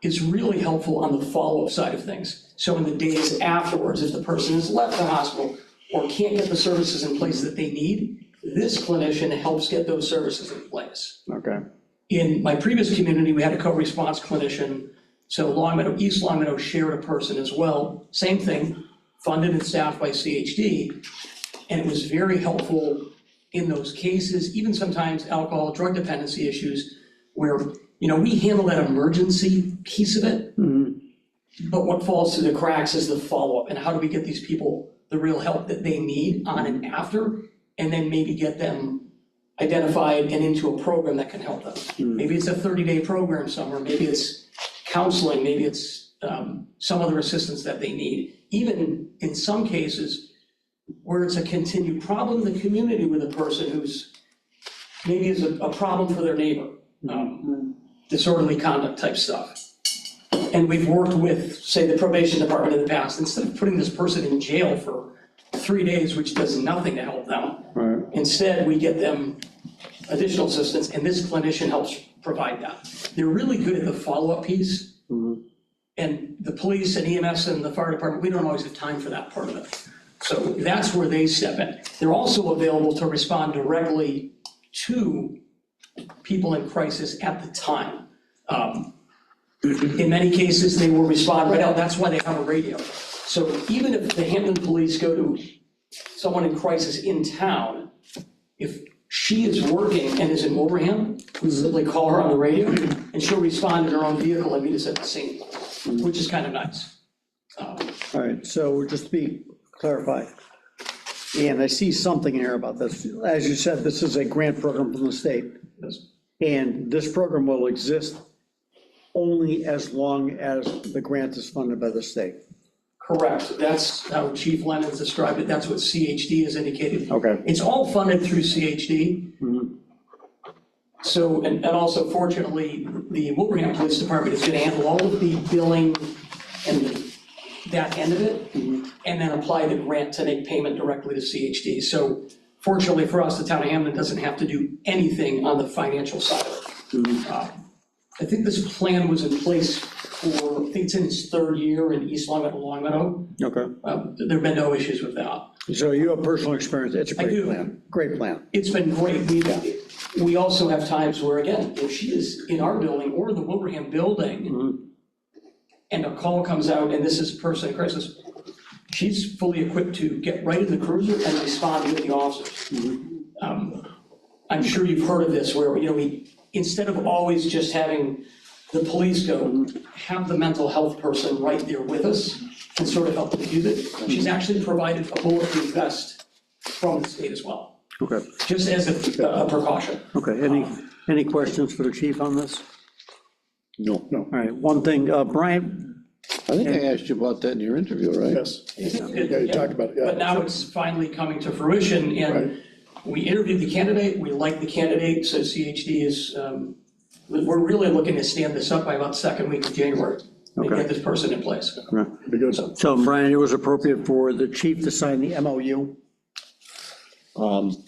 is really helpful on the follow-up side of things. So in the days afterwards, if the person has left the hospital or can't get the services in place that they need, this clinician helps get those services in place. Okay. In my previous community, we had a co-response clinician, so East Long Meadow shared a person as well, same thing, funded and staffed by CHD, and it was very helpful in those cases, even sometimes alcohol, drug dependency issues, where, we handle that emergency piece of it, but what falls through the cracks is the follow-up, and how do we get these people the real help that they need on and after, and then maybe get them identified and into a program that can help them. Maybe it's a 30-day program somewhere, maybe it's counseling, maybe it's some other assistance that they need. Even in some cases where it's a continued problem in the community with a person who's maybe is a problem for their neighbor, disorderly conduct type stuff. And we've worked with, say, the probation department in the past, instead of putting this person in jail for 3 days, which does nothing to help them, instead we get them additional assistance, and this clinician helps provide that. They're really good at the follow-up piece, and the police and EMS and the fire department, we don't always have time for that part of it. So that's where they step in. They're also available to respond directly to people in crisis at the time. In many cases, they will respond right out, that's why they have a radio. So even if the Hampden police go to someone in crisis in town, if she is working and is in Wilbraham, we simply call her on the radio and she'll respond in her own vehicle and meet us at the scene, which is kind of nice. All right, so just to clarify, and I see something here about this. As you said, this is a grant program from the state. And this program will exist only as long as the grant is funded by the state. Correct, that's how Chief Lennon's described it, that's what CHD has indicated. Okay. It's all funded through CHD. So, and also fortunately, the Wilbraham Police Department is gonna handle all of the billing and that end of it, and then apply the grant to make payment directly to CHD. So fortunately for us, the town of Hampden doesn't have to do anything on the financial side of it. I think this plan was in place for, I think it's in its third year in East Long Meadow. Okay. There've been no issues with that. So you have personal experience, it's a I great do. plan, great plan. It's been great. We also have times where, again, if she is in our building or in the Wilbraham building, and a call comes out, and this is a person in crisis, she's fully equipped to get right in the cruiser and respond with the officers. I'm sure you've heard of this, where, we, instead of always just having the police go, have the mental health person right there with us and sort of help diffuse it. She's actually provided a bulletproof vest from the state as well, Okay, just as a precaution. okay, any questions for the chief on this? No. All right, one thing, Brian, I think I asked you about that in your interview, right? Yes, yeah, you talked about it, yeah. But now it's finally coming to fruition, and We interviewed the candidate, we like the candidate, so CHD is, we're really looking to stand this up by about second week of January and Okay. get this person in place. Be good. So Brian, it was appropriate for the chief to sign the MOU on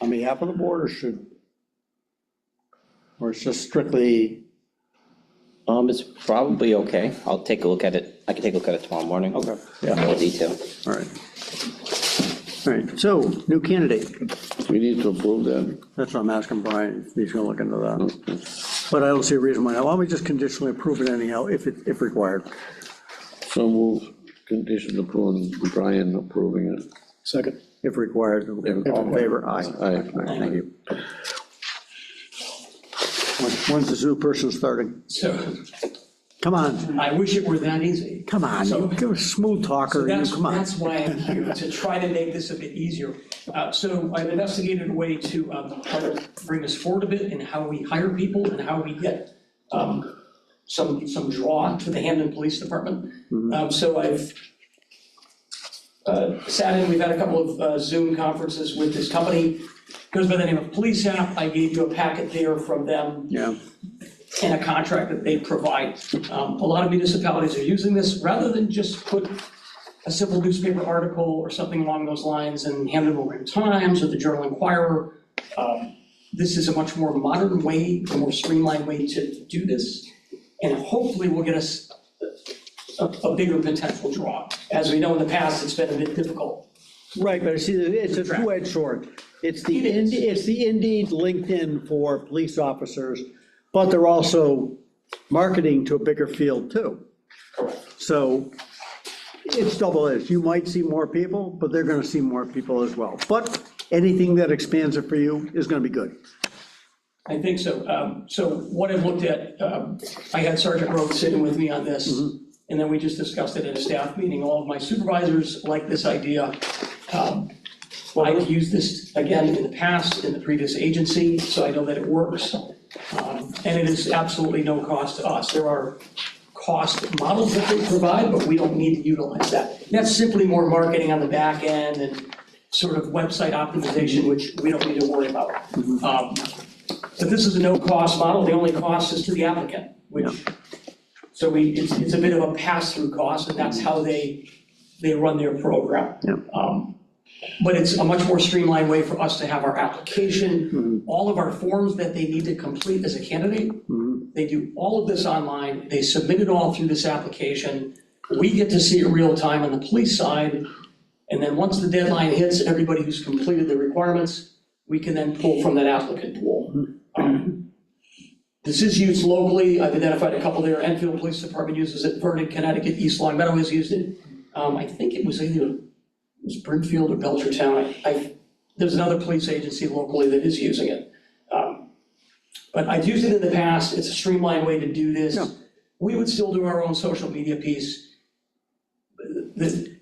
behalf of the board, or it's just strictly, It's probably okay. I'll take a look at it. I can take a look at it tomorrow morning. okay, Yeah, more detail. all right. All right, so, new candidate, We need to approve that. that's what I'm asking Brian, if he's gonna look into that. But I don't see a reason why not. Why don't we just conditionally approve it anyhow, if required? So move, condition approving, Brian approving it. Second. If required, all in favor, aye. Aye. Thank you. When's this new person starting? So Come on, I wish it were that easy. come on, So- you're a smooth So talker, you that's, come on. that's why I'm here, to try to make this a bit easier. So I've investigated a way to try to bring this forward a bit in how we hire people and how we get some draw to the Hampden Police Department. So I've sat in, we've had a couple of Zoom conferences with this company, goes by the name of Police App. I gave you a packet there from them Yeah, and a contract that they provide. A lot of municipalities are using this, rather than just put a simple newspaper article or something along those lines in Hampden Morning Times or the Journal Inquirer. This is a much more modern way, a more streamlined way to do this, and hopefully will get us a bigger potential draw. As we know in the past, it's been a bit difficult. right, but see, it's a two-edged sword. It's the, It is. it's the Indeed, LinkedIn for police officers, but they're also marketing to a bigger field too. So it's double-edged. You might see more people, but they're gonna see more people as well. But anything that expands it for you is gonna be good. I think so. So what I've looked at, I had Sergeant Rowe sitting with me on this, and then we just discussed it at a staff meeting. All of my supervisors like this idea. I've used this, again, in the past, in the previous agency, so I know that it works. And it is absolutely no cost to us. There are cost models that they provide, but we don't need to utilize that. That's simply more marketing on the back end and sort of website optimization, which we don't need to worry about. But this is a no-cost model. The only cost is to the applicant, which, so it's a bit of a pass-through cost, and that's how they run their program. Yeah. But it's a much more streamlined way for us to have our application, all of our forms that they need to complete as a candidate. They do all of this online, they submit it all through this application. We get to see it real time on the police side, and then once the deadline hits, everybody who's completed the requirements, we can then pull from that applicant pool. This is used locally. I've identified a couple there. Enfield Police Department uses it, Vernon, Connecticut, East Long Meadow has used it. I think it was either Brimfield or Belchertown. There's another police agency locally that is using it. But I've used it in the past. It's a streamlined way to do this. Yeah. We would still do our own social media piece.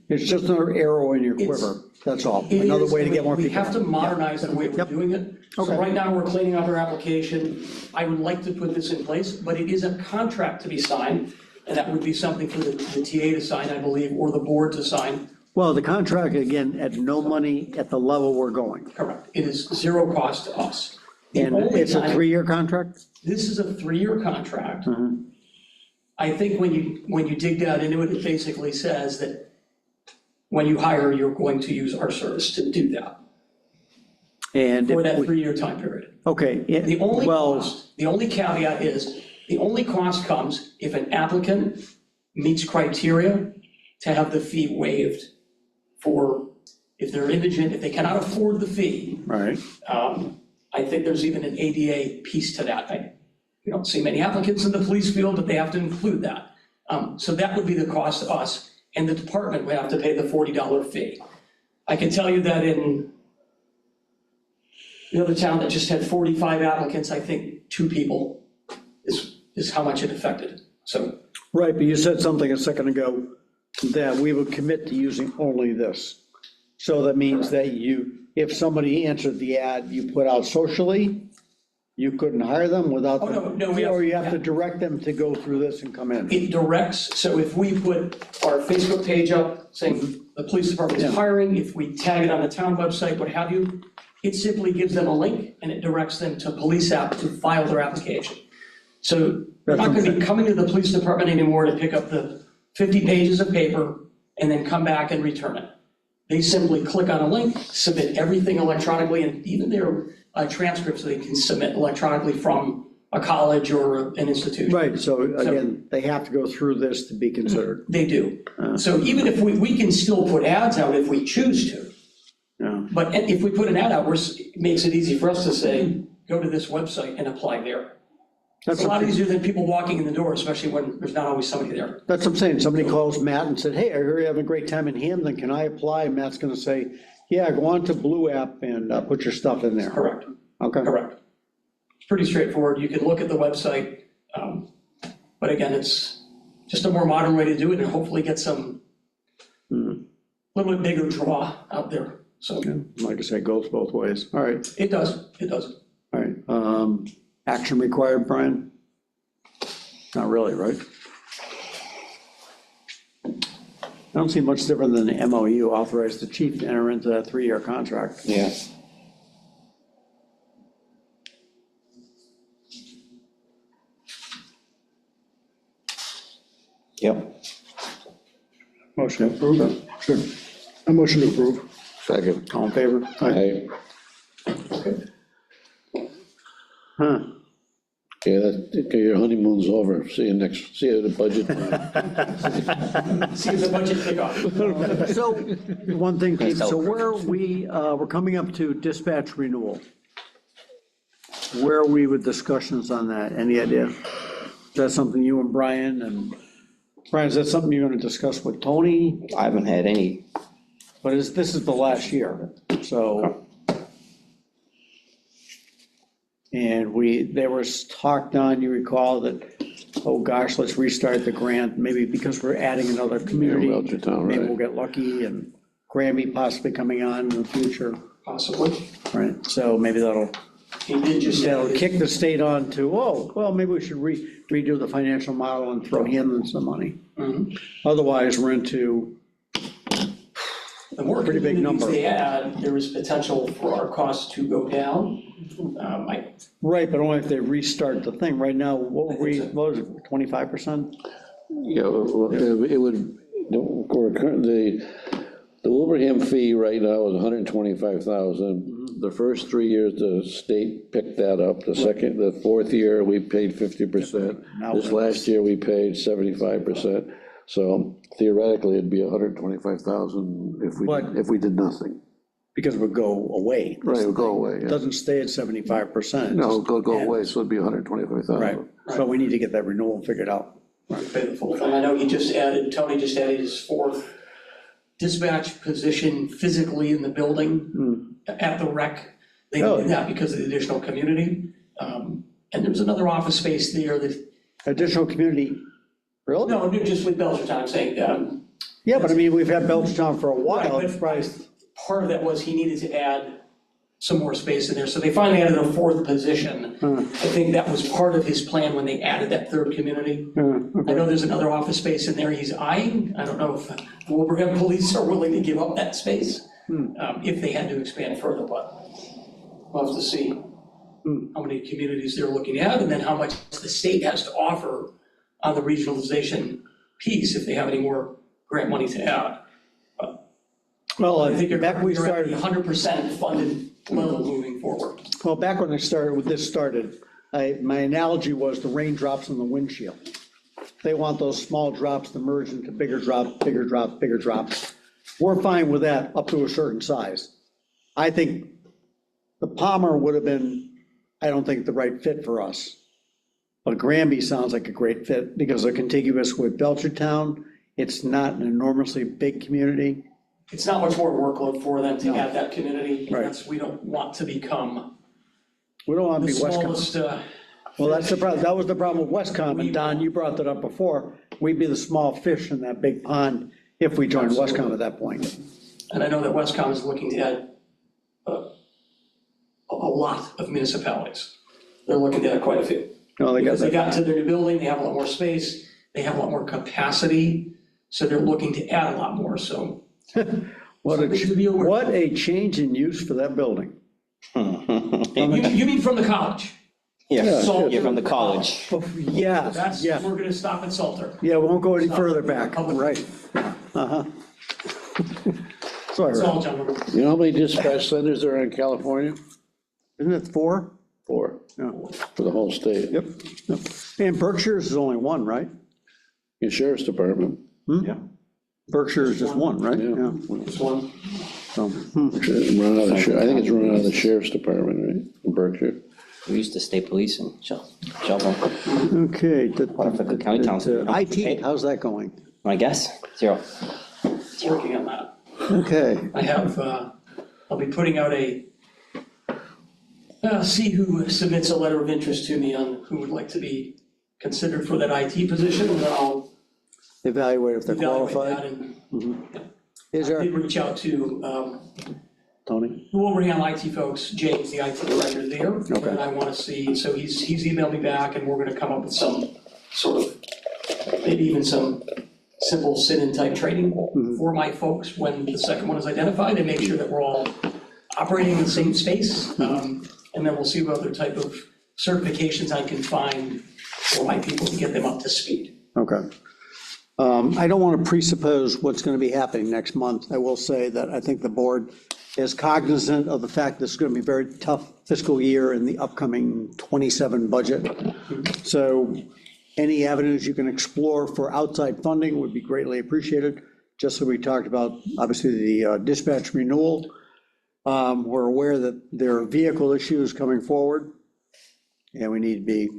It's just another arrow in your It's- quiver, that's all. It Another is, way to get more people. We have to modernize the way we're Yep. doing it. So Okay. right now, we're cleaning up our application. I would like to put this in place, but it is a contract to be signed, and that would be something for the TA to sign, I believe, or the board to sign. Well, the contract, again, at no money at the level we're going. Correct. It is zero cost to us. The And only it's a time- 3-year contract? This is a 3-year contract. I think when you dig down into it, it basically says that when you hire, you're going to use our service to do that And, for if that we- 3-year time period. okay, The only well, cost, the only caveat is, the only cost comes if an applicant meets criteria to have the fee waived for, if they're indigent, if they cannot afford the fee. right, I think there's even an ADA piece to that. We don't see many applicants in the police field, but they have to include that. So that would be the cost to us, and the department would have to pay the $40 fee. I can tell you that in the other town that just had 45 applicants, I think 2 people is how much it affected. So right, but you said something a second ago, that we would commit to using only this. So that means that if somebody answered the ad you put out socially, you couldn't hire them without. Oh, no, we have- Or you have to direct them to go through this and come in. it directs, so if we put our Facebook page up saying the police department is hiring, if we tag it on the town website, what have you, it simply gives them a link and it directs them to Police app to file their application. So they're not gonna be coming to the police department anymore to pick up the 50 pages of paper and then come back and return it. They simply click on a link, submit everything electronically, and even their transcripts they can submit electronically from a college or an institution. Right, so again, they have to go through this to be considered. They do. So even if we can still put ads out if we choose to. Yeah. But if we put an ad out, it makes it easy for us to say, go to this website and apply there. It's a lot easier than people walking in the door, especially when there's not always somebody there. That's what I'm saying, somebody calls Matt and said, hey, I heard you're having a great time in Hampden, can I apply? And Matt's gonna say, yeah, go on to Blue app and put your stuff in there. Correct, Okay. correct. It's pretty straightforward. You can look at the website. But again, it's just a more modern way to do it and hopefully get some little bit bigger draw out there. So Like I say, goes both ways. All right, it does. all right. Action required, Brian? Not really, right? I don't see much different than the MOU authorized the chief to enter into that 3-year contract. Yeah. Yep. Motion to approve? Sure. A motion to approve. Second. All in favor? Aye. Huh. Yeah, okay, your honeymoon's over. See you at the budget. See if the budget kick off. So, one thing, Pete, so where are we, we're coming up to dispatch renewal. Where are we with discussions on that? Any idea? Is that something you and Brian, is that something you're gonna discuss with Tony? I haven't had any, But this is the last year, so. And there was talk, Don, you recall that, oh gosh, let's restart the grant, maybe because we're adding another community. Belchertown, Maybe right. we'll get lucky and Grammy possibly coming on in the future, Possibly. right? So maybe that'll He did just say, kick the state on to, oh, well, maybe we should redo the financial model and throw him in some money. Otherwise, we're into, the more Pretty big communities number. they add, there is potential for our costs to go down. right, but only if they restart the thing. Right now, what was it, 25%? Yeah, well, it would, the Wilbraham fee right now is $125,000. The first 3 years, the state picked that up. The fourth year, we paid 50%. This last year, we paid 75%. So theoretically, it'd be $125,000 if we did nothing. Because it would go away. Right, it would go away, It yeah. doesn't stay at 75%. No, it'll go away, so it'd be $125,000. Right, so we need to get that renewal figured out. Pay the full thing. I know Tony just added his fourth dispatch position physically in the building at the rec. They did that because of the additional community. And there's another office space there that, Additional community, really? no, just with Belchertown, I'm saying. Yeah, but I mean, we've had Belchertown for a while, Right, it's but probably, part of that was he needed to add some more space in there, so they finally added a fourth position. I think that was part of his plan when they added that third community. I know there's another office space in there he's eyeing. I don't know if the Wilbraham Police are willing to give up that space, if they had to expand further, but we'll have to see how many communities they're looking at, and then how much the state has to offer on the regionalization piece, if they have any more grant money to add. well, I think you're back when we at the started, 100% funded level moving forward. well, back when this started, my analogy was the raindrops on the windshield. They want those small drops to merge into bigger drops, bigger drops, bigger drops. We're fine with that up to a certain size. I think the Palmer would have been, I don't think, the right fit for us. But Granby sounds like a great fit because they're contiguous with Belchertown. It's not an enormously big community. It's not much more workload for them to add that community. Right. That's, we don't want to become We don't want to the be Westcom. smallest, Well, that's the problem, that was the problem with Westcom, and Don, you brought that up before. We'd be the small fish in that big pond if we joined Westcom at that point. and I know that Westcom is looking to add a lot of municipalities. They're looking to add quite a few. No, they got Because they that. got to their new building, they have a lot more space, they have a lot more capacity, so they're looking to add a lot more, so. What something to be aware of. a change in use for that building. You mean from the college? Yeah, Salter. you're from the college. Yeah, That's, yeah, we're gonna stop at Salter. yeah, we won't go any further back, right. Uh-huh. Sorry, That's all, gentlemen. You know how many dispatch centers there are in California? isn't it 4? 4, Yeah. for the whole state. Yep, yep. And Berkshire's is only 1, right? The sheriff's department. Yeah. Berkshire's just 1, right? Yeah. Just one. So, Run out of the I think it's run out of the sheriff's department, right, in Berkshire. We used to state police in Shelburne. Okay. Waterford County Towns. IT, how's that going? My guess, 0. Working on that. Okay, I have, I'll be putting out see who submits a letter of interest to me on who would like to be considered for that IT position, and then I'll evaluate if they're evaluate that. qualified. And Is I there, did reach out to, Tony? who over here on IT folks, James, the IT director there. Okay. And I want to see, so he's emailed me back, and we're gonna come up with some sort of, maybe even some simple sit-in type training for my folks when the second one is identified, and make sure that we're all operating in the same space. And then we'll see what other type of certifications I can find for my people to get them up to speed. Okay. I don't want to presuppose what's going to be happening next month. I will say that I think the board is cognizant of the fact this is going to be a very tough fiscal year in the upcoming 27 budget. So any avenues you can explore for outside funding would be greatly appreciated. Just so we talked about, obviously, the dispatch renewal. We're aware that there are vehicle issues coming forward, and we need to be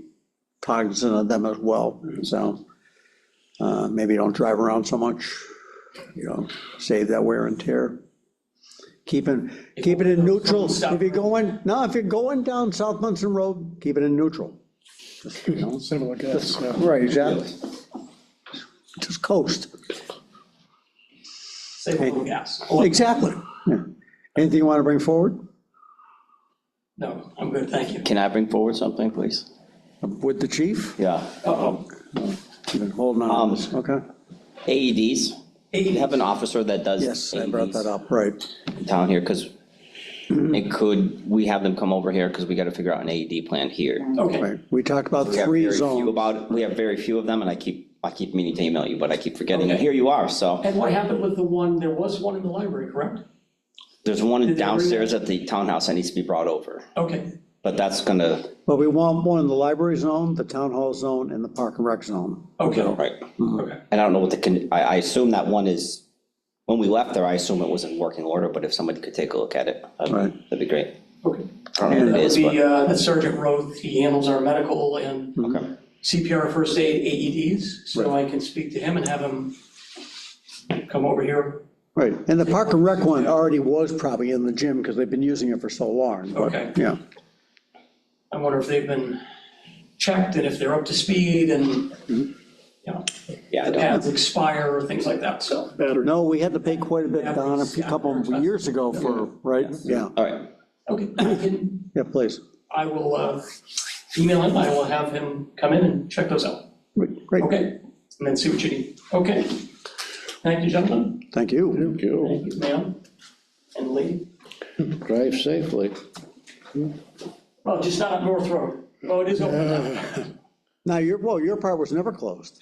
cognizant of them as well. So maybe don't drive around so much, save that wear and tear. Keep it in neutral. If you're going down South Munson Road, keep it in neutral. Simple, I guess, yeah. Right, exactly. Just coast. Save a little gas. Exactly. Yeah. Anything you want to bring forward No, I'm good, thank you. Can I bring forward something, please? with the chief? Yeah. Uh-oh. You've been holding on to this, okay? AEDs. We have an officer that does Yes, I brought that AEDs up, right. down here, because we have them come over here, because we got to figure out an AED plan here. Okay, Right. We talked about We have 3 very few zones. we have very few of them, and I keep meaning to email you, but I keep forgetting, and here you are, so. and what happened with the one, there was one in the library, correct? There's one Did they bring downstairs at the townhouse that needs to be brought over, Okay, but that's gonna, But we want one in the library zone, the town hall zone, and the park and rec zone. okay, right. okay. And I don't know what I assume that one is, when we left there, I assume it was in working order, but if somebody could take a look at it, Right. that'd be great. Okay. I don't know And what that it would is, be, but, that Sergeant Roth, he handles our medical and okay. CPR first aid AEDs, so I can speak to him and have him come over here. Right, and the park and rec one already was probably in the gym because they've been using it for so long. but, Okay. Yeah, I wonder if they've been checked and if they're up to speed and, Yeah, I the don't, pads expire or things like that, so. Battery. no, we had to pay quite a bit, Don, a couple of years ago for, right? Yeah, all right, Okay, yeah, please. I will email him, I will have him come in and check those out. Great, Okay, and then see what you need. Okay. Thank you, gentlemen. thank you. Thank you. Thank you, ma'am and lady. Drive safely. Well, just not up North Road. Oh, it is open now. Now, your part was never closed.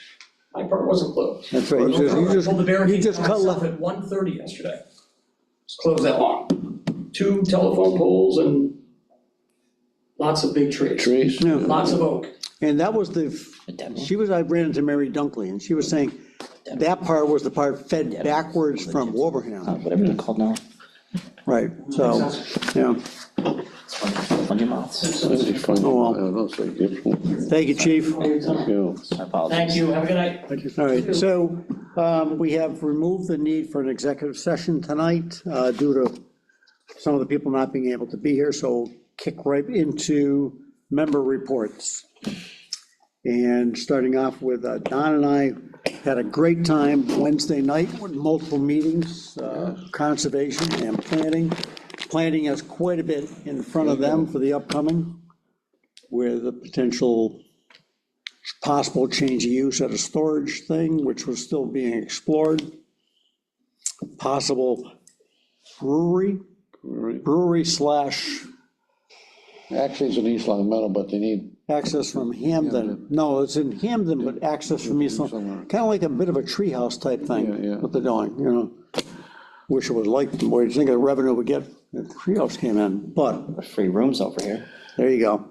My part wasn't closed. That's right, you just Pulled the barricade you just cut myself left. at 1:30 yesterday. It's closed that long. 2 telephone poles and lots of big trees. Trees? Yeah. Lots of oak. And that was A demo? I ran into Mary Dunkley, and she was saying that part was the part fed backwards from Wolverhampton. whatever they're called now, Right, so, yeah. Funny mouths. That'd be fun. Oh, well. I don't know, it's like different. Thank you, chief. Yeah. I apologize. Thank you, have a good night. All right, so we have removed the need for an executive session tonight due to some of the people not being able to be here, so we'll kick right into member reports. And starting off with Don and I had a great time Wednesday night with multiple meetings, conservation and planning. Planning has quite a bit in front of them for the upcoming, with a potential possible change of use at a storage thing, which was still being explored. Possible brewery slash Actually, it's in East Long Meadow, but they need, access from Hampden. No, it's in Hampden, but access from East, Somewhere. kind of like a bit of a treehouse type Yeah, thing, yeah. what they're doing, you know? Wish it was like, the way you think of the revenue we get if the treehouse came in, but Free rooms over here. there you go.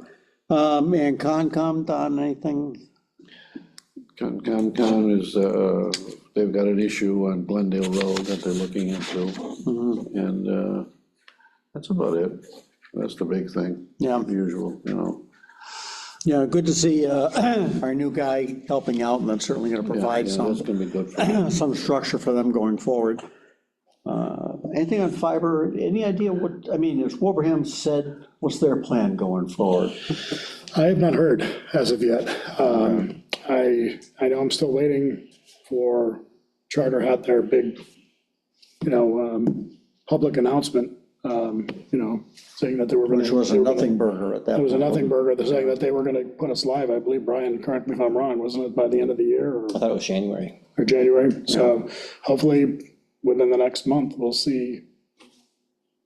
And Concom, Don, anything? Concom is, they've got an issue on Glendale Road that they're looking into. And that's about it. That's the big thing. Yeah. Usual, you know. Yeah, good to see our new guy helping out, and that's certainly gonna provide Yeah, some, that's gonna be good for them. some structure for them going forward. Anything on fiber, any idea what, I mean, has Wilbraham said, what's their plan going forward? I have not heard as of yet. I know I'm still waiting for Charter had their big, public announcement, saying that they were gonna. Which was a nothing burger at that It was a point. nothing burger, they're saying that they were gonna put us live, I believe, Brian, correct me if I'm wrong, wasn't it by the end of the year I thought it was January. or January? So hopefully, within the next month, we'll see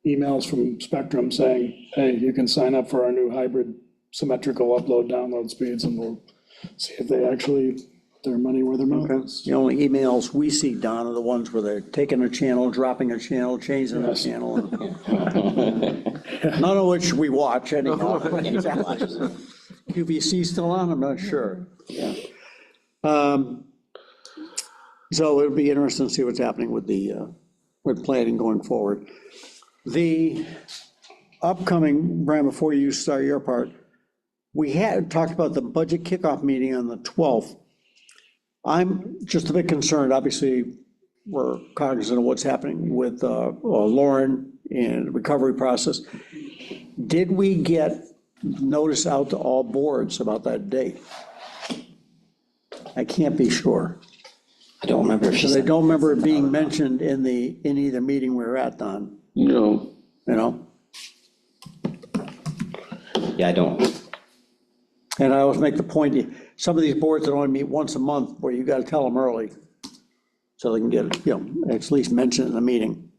emails from Spectrum saying, hey, you can sign up for our new hybrid symmetrical upload download speeds, and we'll see if they actually put their money where their mouth is. The only emails we see, Don, are the ones where they're taking a channel, dropping a channel, changing a Yes. channel. None of which we watch anyhow. QVC still on? I'm not sure. Yeah. So it'll be interesting to see what's happening with with planning going forward. The upcoming, Brian, before you start your part, we had talked about the budget kickoff meeting on the 12th. I'm just a bit concerned, obviously, we're cognizant of what's happening with Lauren and the recovery process. Did we get notice out to all boards about that date? I can't be sure. I don't remember if she Because I said. don't remember it being mentioned in either meeting we were at, Don, No, you know? Yeah, I don't. And I always make the point, some of these boards that only meet once a month, where you gotta tell them early, so they can get, at least mentioned in the meeting.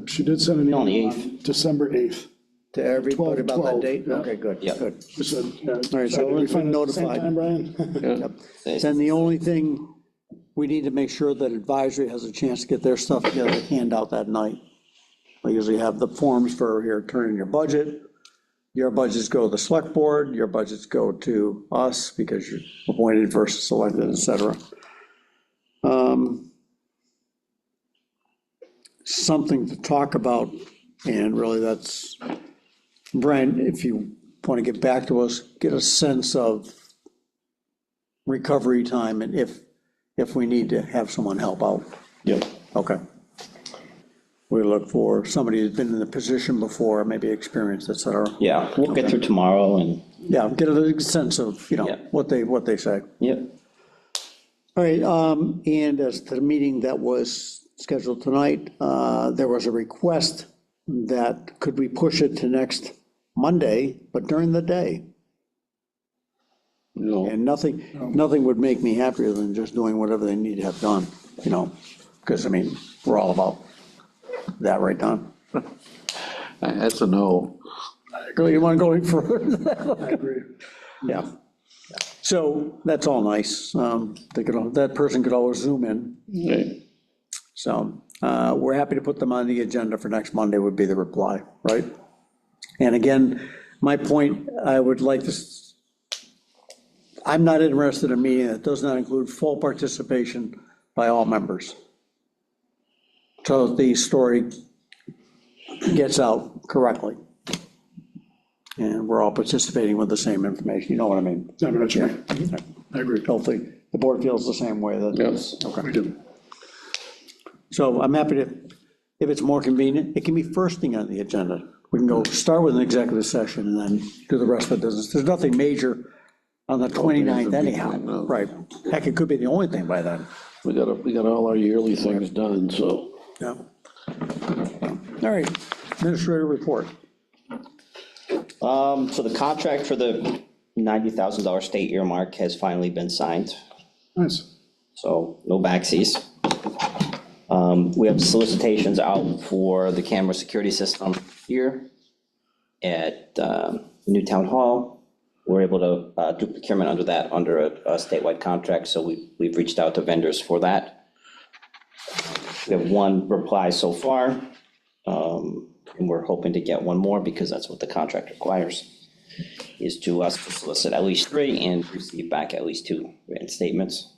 She did send an email On the on December 8th. To everybody about that 12, date? yeah. Okay, good, Yeah. good. She said, All right, so did we we've find been it at the same notified. time, Brian? Yep. Then the only thing, we need to make sure that advisory has a chance to get their stuff together to hand out that night. We usually have the forms for here, turn in your budget. Your budgets go to the select board, your budgets go to us because you're appointed versus selected, et cetera. Something to talk about, and really that's, Brian, if you want to get back to us, get a sense of recovery time and if we need to have someone help out. Yep. Okay. We look for somebody who's been in the position before, maybe experienced, et cetera. Yeah, we'll get through tomorrow and, Yeah, get a sense of, Yeah. what they say. yep. All right, and as to the meeting that was scheduled tonight, there was a request that could we push it to next Monday, but during the day? no. And nothing would make me happier than just doing whatever they need to have done, because, I mean, we're all about that, right, Don? That's a no. Really, you want to go in further? I agree. Yeah. So that's all nice. That person could always zoom in. Hey, So we're happy to put them on the agenda for next Monday would be the reply, right? And again, my point, I would like to, I'm not interested in a meeting that does not include full participation by all members. So the story gets out correctly. And we're all participating with the same information, you know what I mean? I know what you mean. I agree. Hopefully, the board feels the same way that. Yes. We Okay. do. So I'm happy to, if it's more convenient, it can be first thing on the agenda. We can go start with an executive session and then do the rest of the business. There's nothing major on the 29th anyhow, no. right? Heck, it could be the only thing by then. we got all our yearly things done, so. Yeah. All right, administrator report. So the contract for the $90,000 state earmark has finally been signed, Nice. so no backsies. We have solicitations out for the camera security system here at the new town hall. We're able to do procurement under a statewide contract, so we've reached out to vendors for that. We have one reply so far, and we're hoping to get one more because that's what the contract requires, is to us to solicit at least 3 and receive back at least 2 written statements.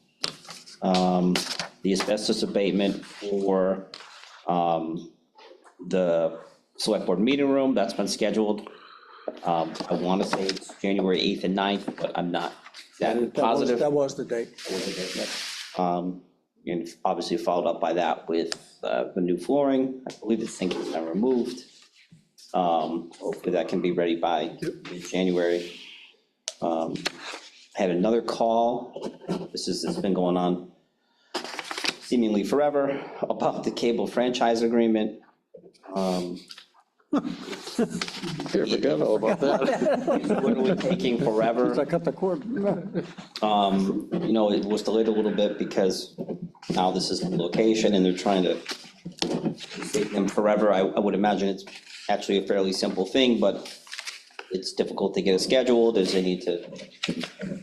The asbestos abatement for the select board meeting room, that's been scheduled. I want to say it's January 8th and 9th, but I'm not that positive. That was the date. And obviously followed up by that with the new flooring. I believe the sink has been removed. Hopefully that can be ready by mid-January. Had another call, this has been going on seemingly forever, about the cable franchise agreement. Here, forget all about that. It's literally taking forever. I cut the cord. You know, it was delayed a little bit because now this is the location and they're trying to take them forever. I would imagine it's actually a fairly simple thing, but it's difficult to get it scheduled as they need to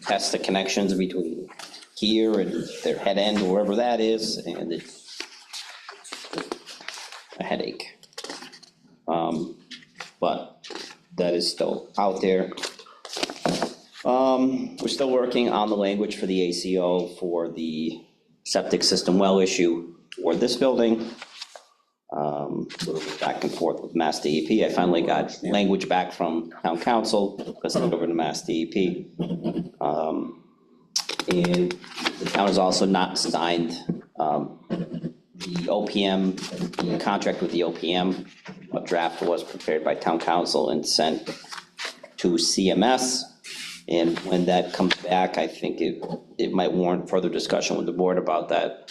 test the connections between here and their head end, or wherever that is, and it's a headache. But that is still out there. We're still working on the language for the ACO for the septic system well issue for this building. A little bit back and forth with Mass DEP. I finally got language back from town council, because I went over to Mass DEP. And the town has also not signed the OPM, the contract with the OPM. A draft was prepared by town council and sent to CMS. And when that comes back, I think it might warrant further discussion with the board about that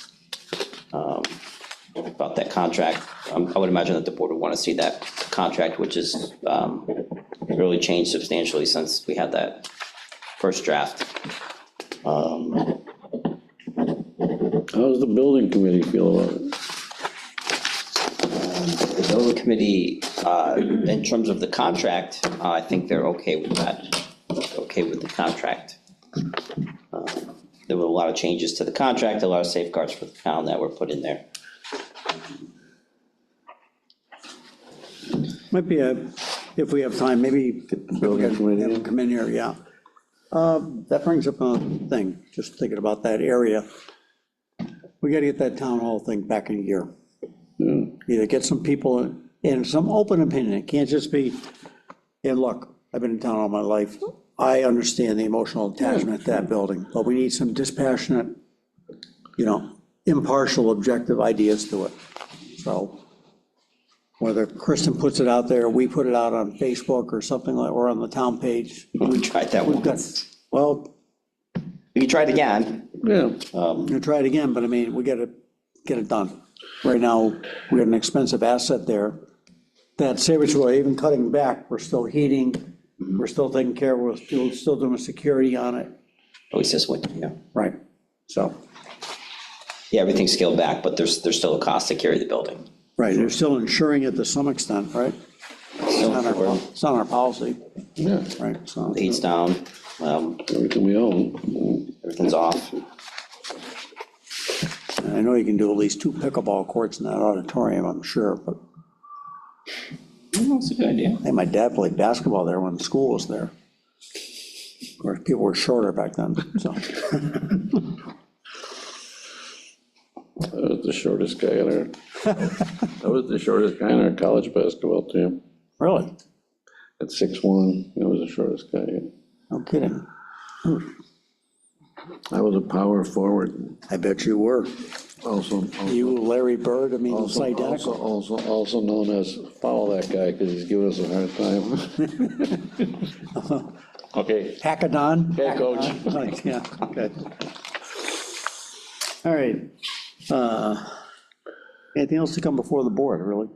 contract. I would imagine that the board would want to see that contract, which is really changed substantially since we had that first draft. How's the building committee feel about it? The building committee, in terms of the contract, I think they're okay with that, okay with the contract. There were a lot of changes to the contract, a lot of safeguards for the town that were put in there. Might be if we have time, maybe get the building committee have them come in here, yeah. That brings up a thing, just thinking about that area. We gotta get that town hall thing back in gear. Either get some people in some open opinion, it can't just be, and look, I've been in town all my life, I understand the emotional attachment to that building, but we need some dispassionate, impartial, objective ideas to it. So whether Kristen puts it out there, we put it out on Facebook or something like, or on the town page. We tried that We've got, once. well, We can try it again. Yeah, we'll try it again, but I mean, we gotta get it done. Right now, we have an expensive asset there. That Sagebrook, even cutting back, we're still heating, we're still taking care, we're still doing security on it. At least this winter, yeah. Right, so, Yeah, everything's scaled back, but there's still a cost to carry the building. right, they're still insuring it to some extent, right? It's on our policy, yeah, right, so. The heat's down, everything we own. everything's off. And I know you can do at least 2 pickleball courts in that auditorium, I'm sure, but That's a good idea. hey, my dad played basketball there when school was there. Of course, people were shorter back then, so. I was the shortest guy in our college basketball team. Really? At 6'1", I was the shortest guy. No kidding. I was a power forward. I bet you were. Also, You, Larry Bird, I mean, it's identical. also known as follow that guy, because he's giving us a hard time. Okay, Hackathon? okay, coach. Right, yeah, okay. All right. Anything else to come before the board, really?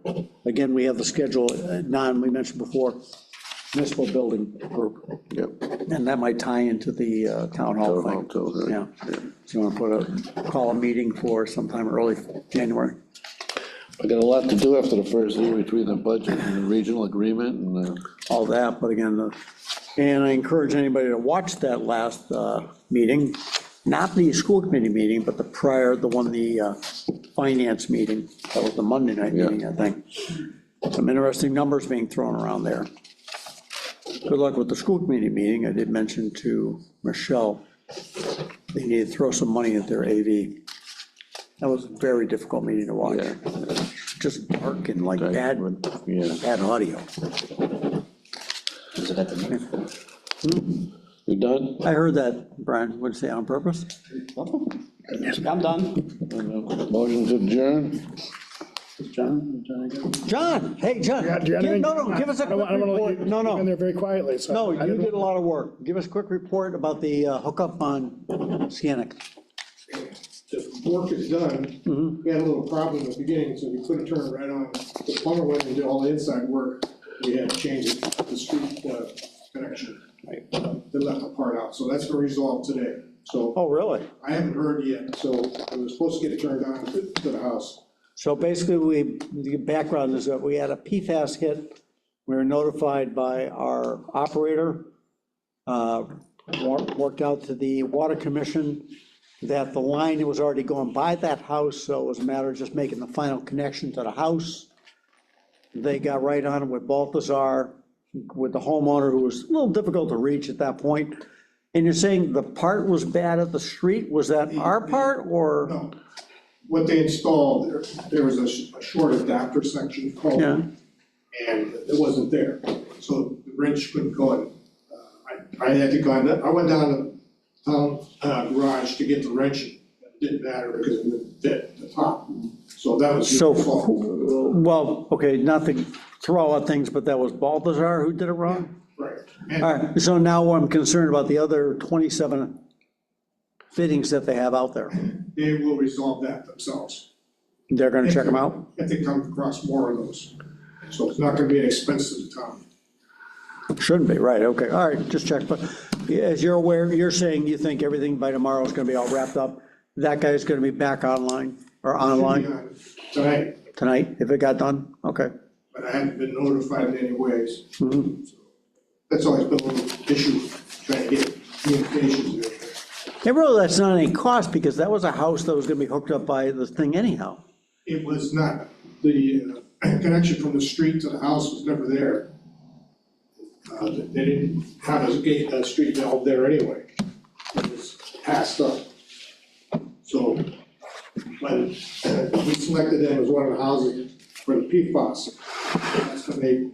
Again, we have the schedule, we mentioned before, municipal building group, Yep. and that might tie into the town hall Town hall, thing. too, right. Yeah. So you want to call a meeting for sometime early January? I got a lot to do after the first year between the budget and the regional agreement and the. all that, but again, and I encourage anybody to watch that last meeting, not the school committee meeting, but the finance meeting, that was the Monday night meeting, I think. Some interesting numbers being thrown around there. Good luck with the school committee meeting. I did mention to Michelle, they need to throw some money at their AV. That was a very difficult meeting to watch. Just dark and like bad audio. Is it at the meeting? You done? I heard that, Brian, would you say on purpose? I'm done. Motion to adjourn? John, hey, John, Yeah, do you have anything? give us a I quick don't wanna let report. you No, get in there no, very quietly, so. no, I you didn't- did a lot of work. Give us a quick report about the hookup on Scannick. The work is done. We had a little problem in the beginning, so we couldn't turn it right on. The plumber went and did all the inside work. We had to change it, the street connection. They left the part out, so that's been resolved today. So Oh, really? I haven't heard yet, so we were supposed to get it turned on to the house. So basically, the background is that we had a PFAS hit. We were notified by our operator, worked out to the water commission that the line was already going by that house, so it was a matter of just making the final connection to the house. They got right on it with Balthazar, with the homeowner, who was a little difficult to reach at that point. And you're saying the part was bad at the street? Was that our part, or? No. What they installed, there was a short adapter section called, Yeah. and it wasn't there. So the wrench couldn't go in. I had to go, I went down to town garage to get the wrench. It didn't matter because it didn't fit the top. So that was So, your fault. well, okay, not to throw out things, but that was Balthazar who did it wrong? Right. All And right, so now I'm concerned about the other 27 fittings that they have out there. they will resolve that themselves. They're gonna check them out? If they come across more of those. So it's not gonna be an expense to the town. Shouldn't be, right, okay, all right, just check, but as you're aware, you're saying you think everything by tomorrow is gonna be all wrapped up? That guy's gonna be back online, or online Tonight, tonight, if it got done? Okay. but I hadn't been notified in any ways. Mhm. So that's always been a little issue, trying to get communications and everything. And really, that's not any cost, because that was a house that was gonna be hooked up by the thing anyhow. It was not, the connection from the street to the house was never there. They didn't have a street valve there anyway. It was passed up. So when we selected them as one of the houses for the PFAS, that's when they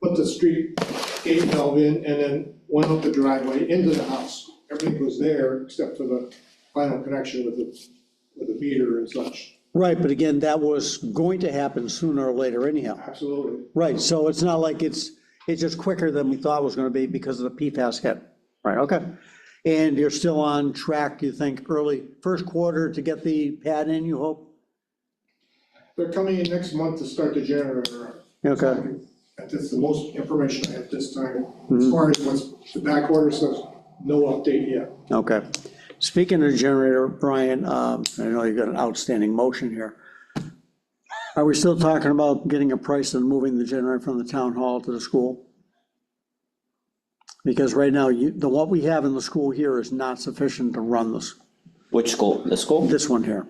put the street gate valve in and then went up the driveway into the house. Everything was there except for the final connection with the meter and such. Right, but again, that was going to happen sooner or later anyhow. Absolutely. Right, so it's not like it's just quicker than we thought it was gonna be because of the PFAS hit. Right, okay. And you're still on track, you think, early first quarter to get the pad in, you hope? They're coming in next month to start the generator up. Okay. That's the most information I have this time. As far as what's the back order stuff, no update yet. Okay. Speaking of the generator, Brian, I know you've got an outstanding motion here. Are we still talking about getting a price on moving the generator from the town hall to the school? Because right now, what we have in the school here is not sufficient to run Which school? The school? this one here.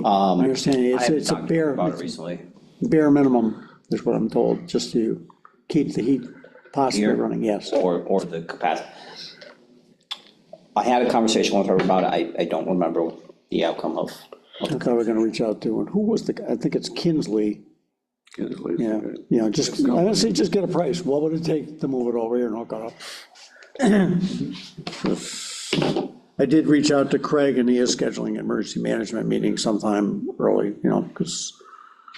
I I understand, haven't it's a talked to her about it bare, recently. bare minimum, is what I'm told, just to keep the heat possibly Here? running, yes. Or the capacity. I had a conversation with her about it. I don't remember the outcome of. Okay, we're gonna reach out to, and who was I think it's Kinsley. Yeah, just, honestly, just get a price. What would it take to move it over here and hook it up? I did reach out to Craig, and he is scheduling an emergency management meeting sometime early, because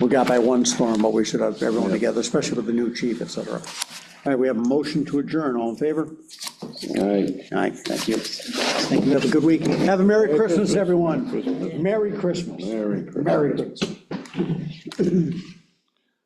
we got by one storm, but we should have everyone together, especially with the new chief, et cetera. All right, we have a motion to adjourn. All in favor? All right. All right, thank you. Thank you. Have a good week. Have a Merry Christmas, everyone. Merry Christmas. Merry Christmas. Merry Christmas.